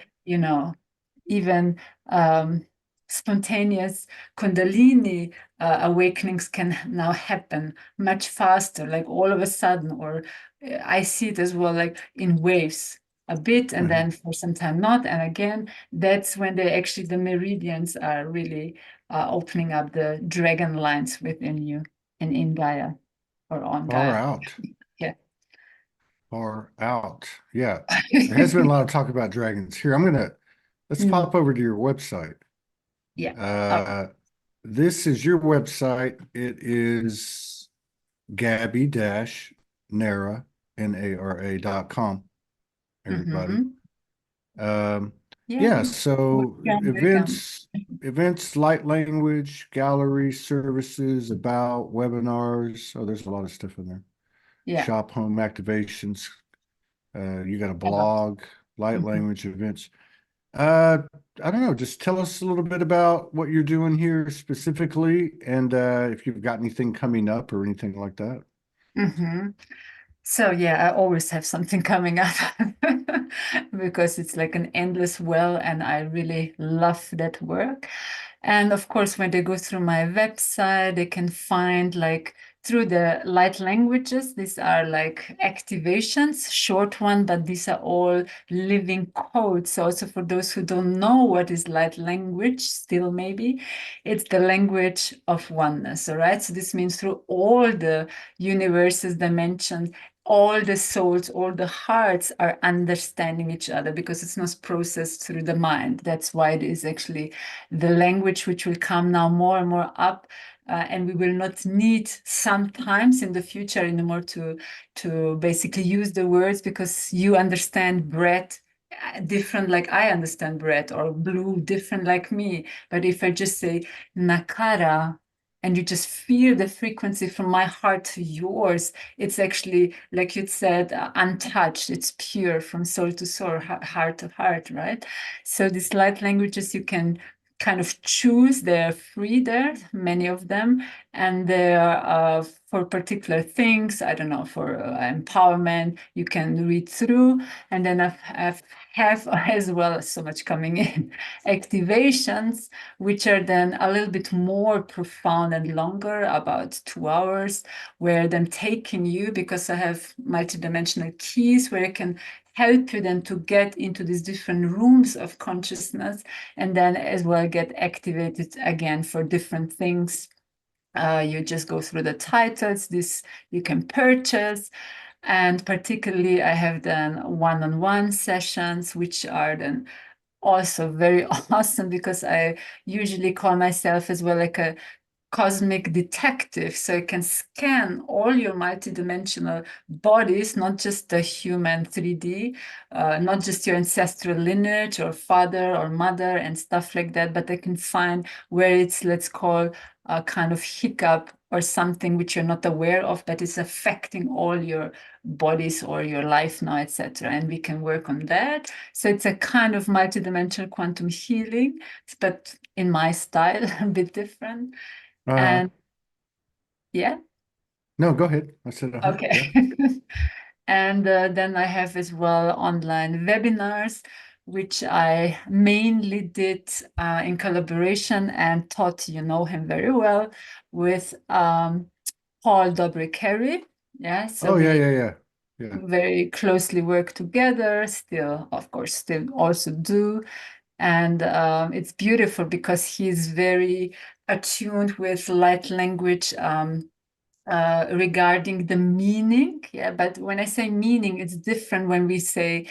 even spontaneous Kundalini awakenings can now happen much faster, like all of a sudden, or I see it as well, like in waves, a bit, and Mhm. then for some time not. And again, that's when the meridians are really opening up the dragon lines within you and in Gaia, or on Far Gaia. out. Yeah. Far out. Yeah. There has been a lot of talk about dragons here. Let's Mm, pop over to your website. yeah. Oh, Uh, this is your website. It is Gaby-Nara, NARA.com, everybody. mm-hmm. Um, Yeah. yeah, so Welcome, welcome. events, light language, gallery services, about webinars. Oh, there's a lot of stuff in there. Yeah. Shop home activations. You got a A lot. blog, light Mhm. language events. Uh, I don't know. Just tell us a little bit about what you're doing here specifically, and if you've got anything coming up or anything like that. Mm-hmm. So yeah, I always have something coming up because it's like an endless well, and I really love that work. And of course, when they go through my website, they can find like through the light languages, these are like activations, short one, but these are all living codes. So also for those who don't know what is light language, still maybe, it's the language of oneness, all right? So this means through all the universes, dimensions, all the souls, all the hearts are understanding each other because it's not processed through the mind. That's why it is actually the language which will come now more and more up. And we will not need sometimes in the future anymore to basically use the words because you understand breath different like I understand breath, or blue different like me. But if I just say nakara, and you just feel the frequency from my heart to yours, it's actually, like you said, untouched. It's pure from soul to soul, heart to heart, right? So these light languages you can kind of choose. They're free there, many of them, and they're for particular things. I don't know, for empowerment. You can read through, and then I've have as well so much coming in activations, which are then a little bit more profound and longer, about 2 hours, where I'm taking you, because I have multidimensional keys where I can help you then to get into these different rooms of consciousness, and then as well get activated again for different things. You just go through the titles, this you can purchase. And particularly, I have done one-on-one sessions, which are then also very awesome, because I usually call myself as well like a cosmic detective. So you can scan all your multidimensional bodies, not just the human 3D, not just your ancestral lineage or father or mother and stuff like that, but I can find where it's, let's call, a kind of hiccup or something which you're not aware of, but it's affecting all your bodies or your life now, etc. And we can work on that. So it's a kind of multidimensional quantum healing, but in my style, a bit different. Uh, And yeah, no, go ahead. I said, okay. yeah. And then I have as well online webinars, which I mainly did in collaboration and taught, you know him very well, with Paul Dobrik-Carey. Yeah, so Oh, yeah, we yeah, yeah, yeah. very closely work together, still, of course, still also do. And it's beautiful because he's very attuned with light language regarding the meaning. Yeah, but when I say meaning, it's different when we say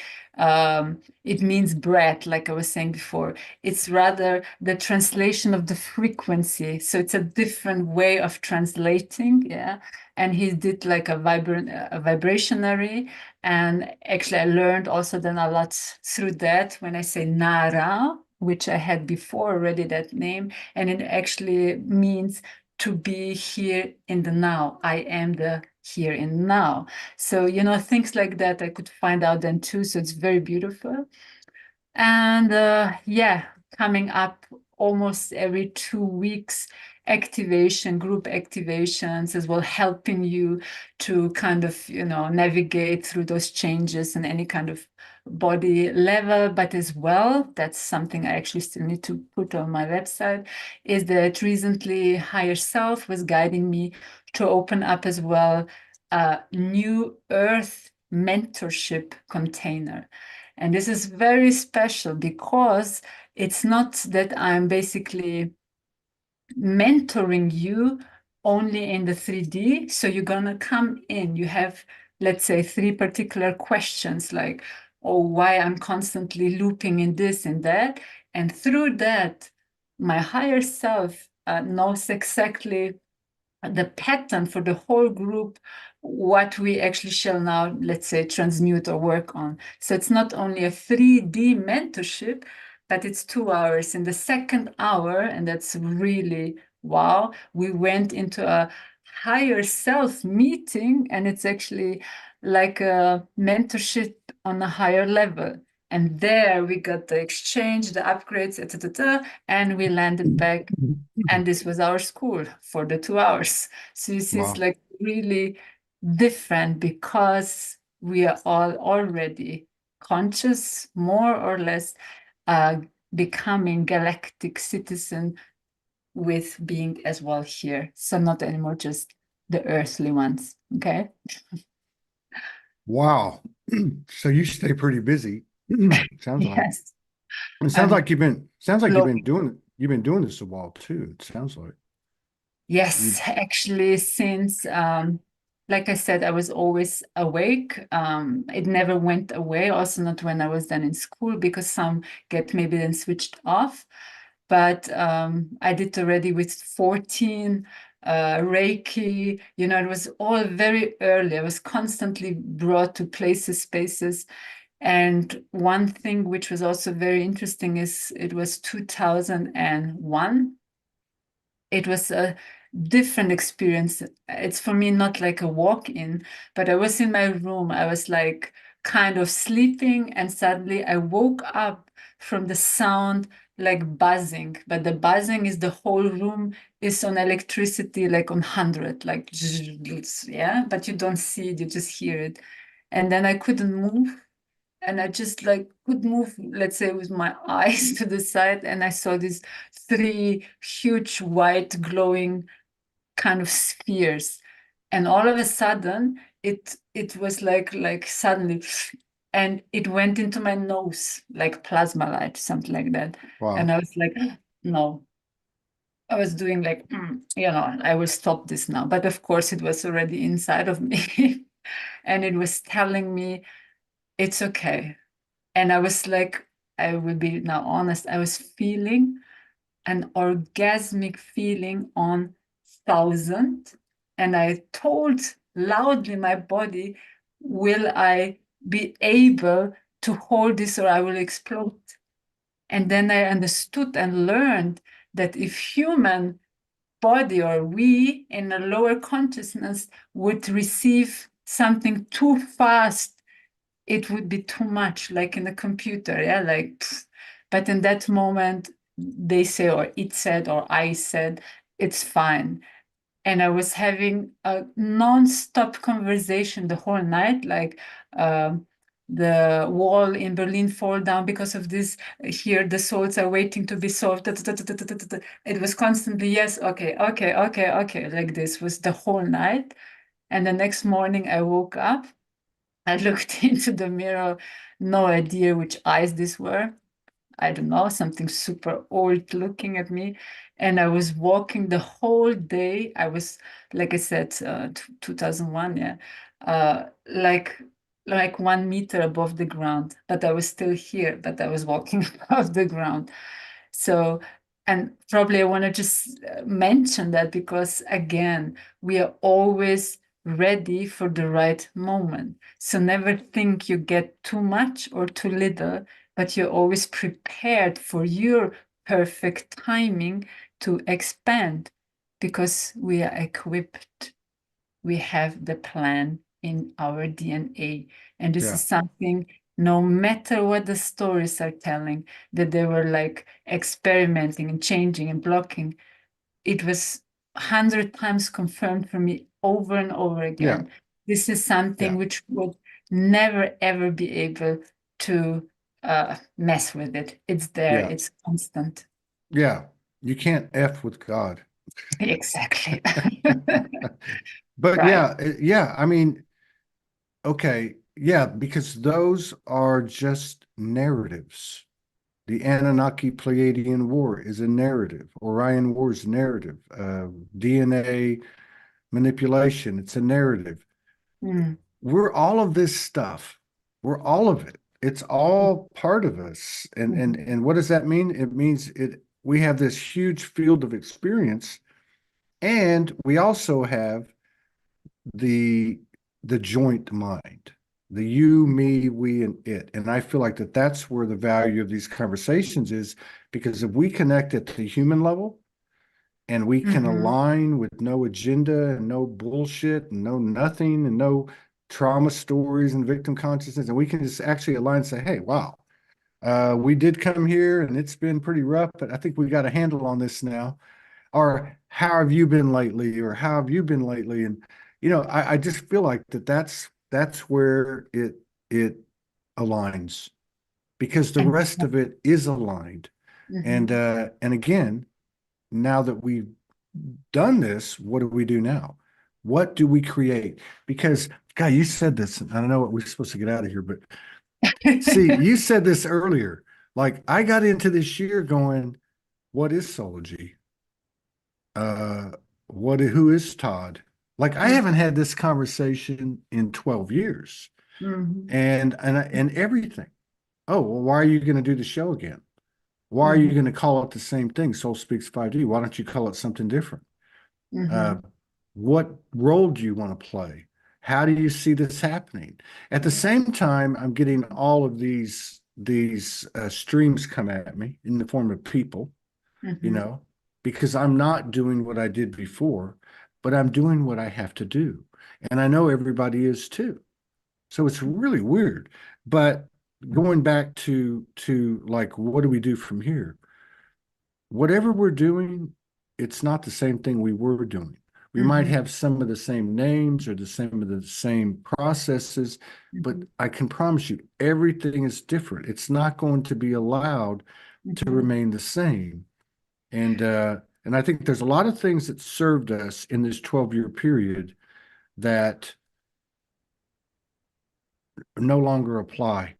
it means breath, like I was saying before. It's rather the translation of the frequency. So it's a different way of translating. Yeah. And he did like a vibrationary. And actually, I learned also then a lot through that when I say Nara, which I had before already, that name. And it actually means to be here in the now. I am the here and now. So, you know, things like that I could find out then too. So it's very beautiful. And yeah, coming up almost every 2 weeks, activation, group activations as well, helping you to kind of, you know, navigate through those changes in any kind of body level. But as well, that's something I actually still need to put on my website, is that recently Higher Self was guiding me to open up as well a new Earth mentorship container. And this is very special because it's not that I'm basically mentoring you only in the 3D. So you're going to come in, you have, let's say, 3 particular questions like, oh, why I'm constantly looping in this and that. And through that, my higher self knows exactly the pattern for the whole group, what we actually shall now, let's say, transmute or work on. So it's not only a 3D mentorship, but it's 2 hours. In the second hour, and that's really wow, we went into a higher self meeting, and it's actually like a mentorship on a higher level. And there we got the exchange, the upgrades, etc., and we landed back. And this was our school for the 2 hours. So you see, it's Wow. like really different because we are all already conscious, more or less, uh, becoming galactic citizen with being as well here. So not anymore just the earthly ones. Okay. Wow. So you stay pretty busy. Sounds like. Yes. It sounds I'm like flowing. you've been doing this a while too. It sounds like you Yes, actually, since like I said, I was always awake. It never went away, also not when I was then in school, because some get maybe then switched off. But I did already with 14, Reiki, it was all very early. I was constantly brought to places, spaces. And one thing which was also very interesting is it was 2001. It was a different experience. It's for me not like a walk-in, but I was in my room. I was like kind of sleeping, and suddenly I woke up from the sound like buzzing. But the buzzing is the whole room is on electricity, like on 100, like yeah, but you don't see it, you just hear it. And then I couldn't move. And I just like could move, let's say, with my eyes to the side, and I saw these three huge white glowing kind of spheres. And all of a sudden, it was like suddenly, and it went into my nose like plasma light, something like that. And wow. I was like, no. I was doing like, I will stop this now. But of course, it was already inside of me. And it was telling me, it's okay. And I was like, I will be now honest, I was feeling an orgasmic feeling on 1,000. And I told loudly my body, will I be able to hold this or I will explode? And then I understood and learned that if human body or we in a lower consciousness would receive something too fast, it would be too much, like in a computer, yeah, like, pfft. But in that moment, they say, or it said, or I said, it's fine. And I was having a non-stop conversation the whole night, like the wall in Berlin fall down because of this. Here, the souls are waiting to be solved. It was constantly, yes, okay, okay, okay, okay, like this was the whole night. And the next morning, I woke up. I looked into the mirror, no idea which eyes these were. I don't know, something super old looking at me. And I was walking the whole day. I was, like I said, 2001, yeah, like 1 meter above the ground, but I was still here, but I was walking above the ground. So, and probably I want to just mention that because again, we are always ready for the right moment. So never think you get too much or too little, but you're always prepared for your perfect timing to expand because we are equipped. We have the plan in our DNA. And this Yeah. is something, no matter what the stories are telling, that they were like experimenting and changing and blocking, it was 100 times confirmed for me over and over Yeah. again. This is something Yeah. which would never ever be able to mess with it. It's there, Yeah. it's constant. Yeah. You can't F with God. Exactly. But Right. yeah, yeah, I mean, okay, yeah, because those are just narratives. The Anunnaki Pleiadian War is a narrative. Orion War is a narrative. DNA manipulation, it's a narrative. Mm. We're all of this stuff. We're all of it. It's all part of us. And and Mhm. and what does that mean? It means it we have this huge field of experience, and we also have the the joint mind, the you, me, we, and it. And I feel like that's where the value of these conversations is, because if we connect at the human level and we can Mhm. align with no agenda and no bullshit and no nothing and no trauma stories and victim consciousness, and we can just actually align and say, hey, wow, We did come here and it's been pretty rough, but I think we got a handle on this now. Or how have you been lately? Or how have you been lately? And I just feel like that's where it aligns because the rest of it is aligned. Mm-hmm. And again, now that we've done this, what do we do now? What do we create? Because, God, you said this, and I don't know what we're supposed to get out of here, but see, you said this earlier. Like I got into this year going, what is Sology? Uh, who is Todd? Like I haven't had this conversation in 12 years Mm-hmm. and everything. Oh, well, why are you going to do the show again? Why are you Mm-hmm. going to call it the same thing, Soul Speaks 5D? Why don't you call it something different? Uh, Mm-hmm. what role do you want to play? How do you see this happening? At the same time, I'm getting all of these streams come at me in the form of people, you Mm-hmm. know, because I'm not doing what I did before, but I'm doing what I have to do. And I know everybody is too. So it's really weird. But going back to like what do we do from here? Whatever we're doing, it's not the same thing we were doing. We might Mm-hmm. have some of the same names or the same processes, but Mm-hmm. I can promise you everything is different. It's not going to be allowed to Mm-hmm. remain the same. And I think there's a lot of things that served us in this 12-year period that no longer apply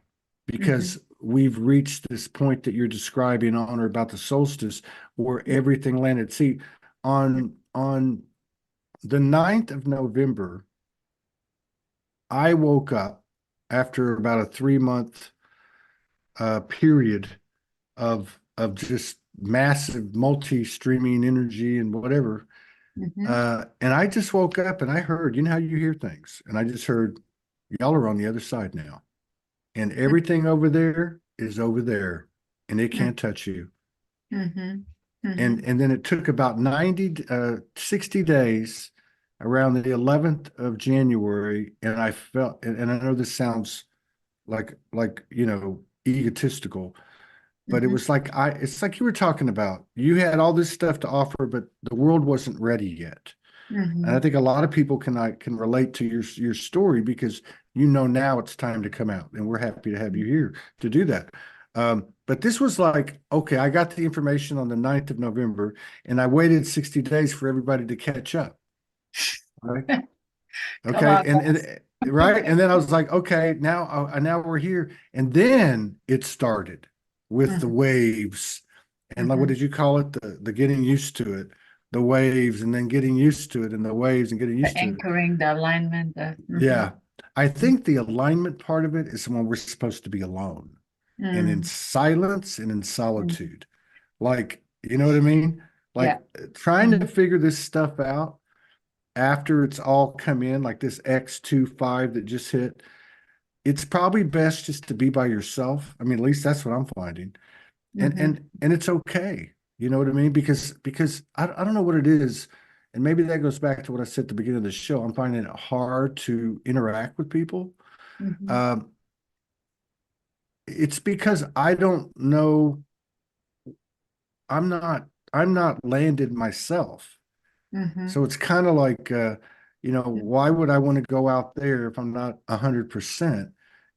Mm-hmm. because we've reached this point that you're describing on or about the solstice where everything landed. See, on the 9th of November, I woke up after about a 3-month period of just massive multi-streaming energy and whatever. Mm-hmm. And I just woke up and I heard, you know how you hear things, and I just heard y'all are on the other side now. And everything over there is over there and it can't touch you. Mm-hmm. And then it took about 60 days around the 11th of January. And I felt, and I know this sounds like, egotistical, but it Mm-hmm. was like it's like you were talking about. You had all this stuff to offer, but the world wasn't ready yet. And I Mm-hmm. think a lot of people can relate to your story because now it's time to come out, and we're happy to have you here to do that. But this was like, okay, I got the information on the 9th of November, and I waited 60 days for everybody to catch up. Right. Come on, Okay. And right. And then I was like, okay, now we're here. And then it started with the guys. waves. And like, what Mm-hmm. did you call it? The getting used to it, the waves, and then getting used to it, and the waves and getting The used to it. anchoring, the alignment, the Yeah. I think the alignment part of it is when we're supposed to be alone and in mm-hmm. silence and in Mm-hmm. solitude. Like, you know what I mean? Yeah. Like trying Mm-hmm. to figure this stuff out after it's all come in, like this X25 that just hit, it's probably best just to be by yourself. I mean, at least that's what I'm finding. And Mm-hmm. and and it's okay. You know what I mean? Because I don't know what it is. And maybe that goes back to what I said at the beginning of the show. I'm finding it hard to interact with people. Mm-hmm. Um, it's because I don't know. I'm not landed myself. Mm-hmm. So it's kind of like, why would I want to go out there if I'm not 100%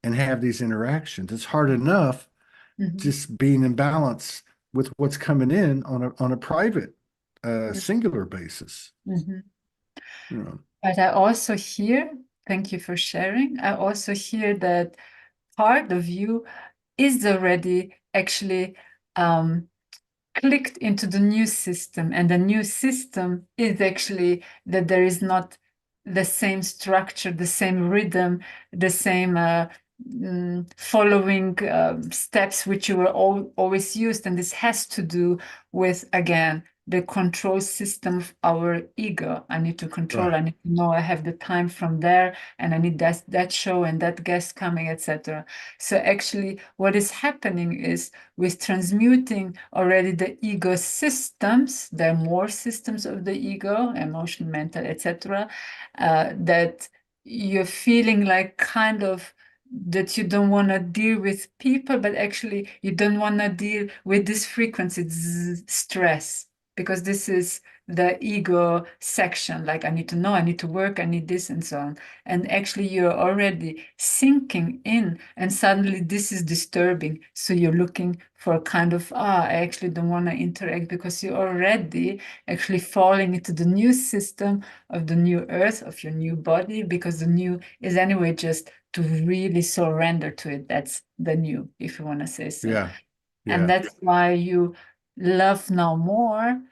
and have these interactions? It's hard enough Mm-hmm. just being in balance with what's coming in on a private, singular basis. Mm-hmm. You know, But I also hear, thank you for sharing. I also hear that part of you is already actually clicked into the new system, and the new system is actually that there is not the same structure, the same rhythm, the same following steps which you were always used. And this has to do with, again, the control system of our ego. I need to control, right, I need to know I have the time from there, and I need that show and that guest coming, etc. So actually what is happening is, with transmuting already the ego systems, there are more systems of the ego, emotional, mental, etc., that you're feeling like kind of that you don't want to deal with people, but actually you don't want to deal with this frequency, stress, because this is the ego section. Like, I need to know, I need to work, I need this, and so on. And actually, you're already sinking in, and suddenly this is disturbing. So you're looking for a kind of, I actually don't want to interact, because you're already actually falling into the new system of the new earth, of your new body, because the new is anyway just to really surrender to it. That's the new, if you want to say so. Yeah. And Yeah. that's why you love now more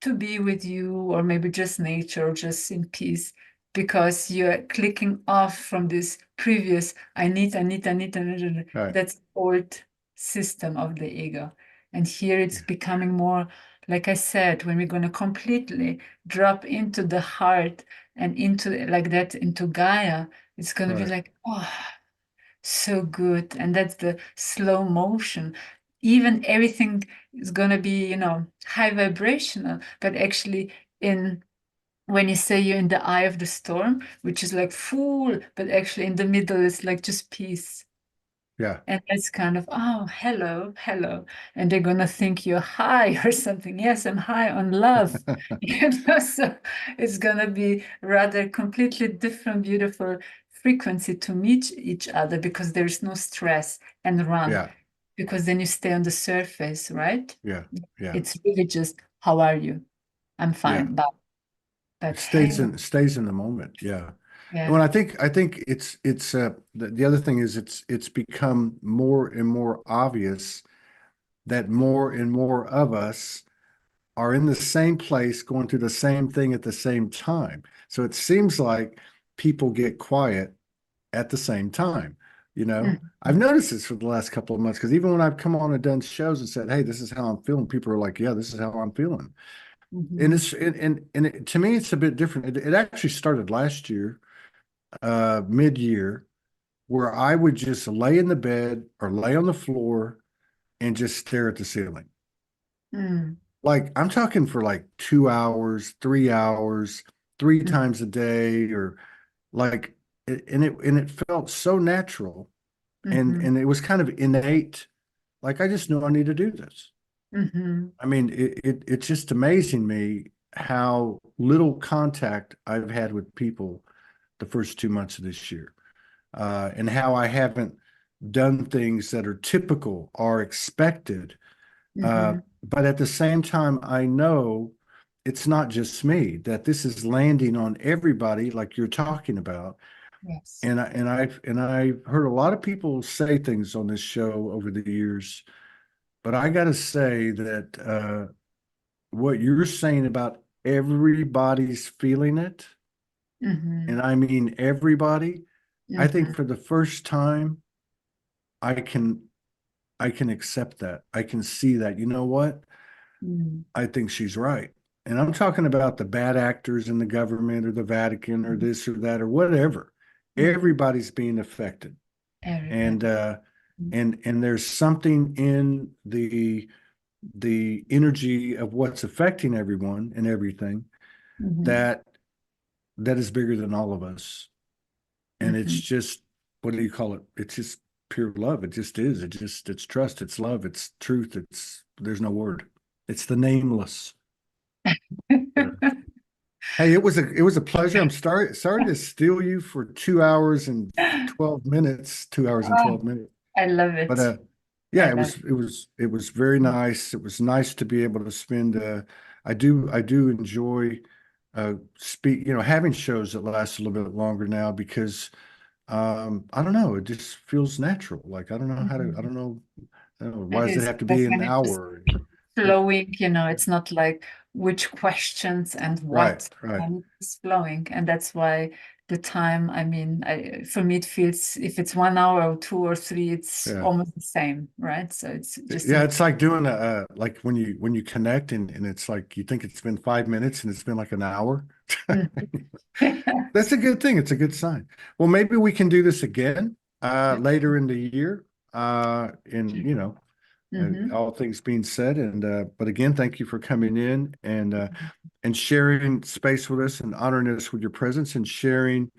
to be with you, or maybe just nature, or just in peace, because you're clicking off from this previous, I need. Right. That's old system of the ego. And here it's Yeah. becoming more, like I said, when we're going to completely drop into the heart and into like that, into Gaia, it's going to be Right. like, oh, so good. And that's the slow motion. Even everything is going to be, high vibrational, but actually in when you say you're in the eye of the storm, which is like full, but actually in the middle is like just peace. Yeah. And it's kind of, oh, hello, hello. And they're going to think you're high or something. Yes, I'm high on love. So it's going to be rather completely different, beautiful frequency to meet each other, because there's no stress and run, Yeah. because then you stay on the surface, right? Yeah. Yeah. It's really just, how are you? I'm Yeah. fine, It but hey, stays in the moment. Yeah. And when yeah. I think it's the other thing is it's become more and more obvious that more and more of us are in the same place going through the same thing at the same time. So it seems like people get quiet at the same time. You know, I've Mhm, noticed this for the last couple of months because even when I've come on and done shows and said, "Hey, this is how I'm feeling," people are like, "Yeah, this is how I'm feeling." And mhm, to me, it's a bit different. It actually started last year, mid-year, where I would just lay in the bed or lay on the floor and just stare at the ceiling. mm, Like I'm talking for like 2 hours, 3 hours, three mm, times a day, or like, and it felt so natural, mhm, and it was kind of innate. Like I just knew I need to do this. mhm, I mean, it's just amazing me how little contact I've had with people the first 2 months of this year, and how I haven't done things that are typical or expected. mhm. But at the same time, I know it's not just me, that this is landing on everybody, like you're talking about. Yes. And I've heard a lot of people say things on this show over the years, but I got to say that what you're saying about everybody's feeling it, Mhm, and I mean everybody, I think mhm, for the first time, I can I can accept that. I can see that. You know what? mm, I think she's right. And I'm talking about the bad actors in the government or the Vatican or mhm, this or that or whatever. mhm. Everybody's being affected. And Everybody. uh Mm, and there's something in the energy of what's affecting everyone and everything mhm, that that is bigger than all of us. And it's mhm. just, what do you call it? It's just pure love. It just is. It's trust, it's love, it's truth. There's no word. It's the nameless. Hey, it was a pleasure. I'm sorry to steal you for 2 hours and 12 minutes, 2 hours and Oh, 12 minutes. I love But it. yeah, I love it was very it. nice. It was nice to be able to spend I do enjoy having shows that last a little bit longer now because I don't know, it just feels natural. Like Mhm. I don't know, why It does it is have to like be an when it just hour? Yeah, flowing, it's not like which questions and right, what, right. and it's flowing. And that's why the time, I mean, for me, it feels if it's 1 hour or two or three, it's Yeah. almost the same, right? So it's just Yeah, it's like doing like when you connect and it's like you think it's been 5 minutes and it's been like an hour. Mhm. That's a good thing. It's a good sign. Well, maybe we can do this again later in the year. And Mhm. all things being said, and but again, thank you for coming in and sharing space with us and honoring us with your presence and sharing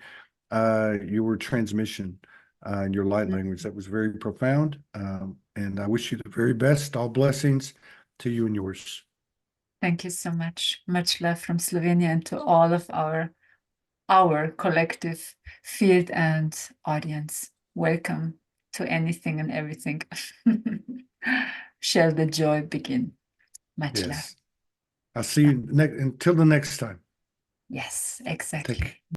your transmission. in your light language. That was very profound. And I wish you the very best. All blessings to you and yours. Thank you so much. Much love from Slovenia and to all of our collective field and audience. Welcome to anything and everything. Shall the joy begin? Much love. Yes. I'll see you until the next time. Yes, exactly. Take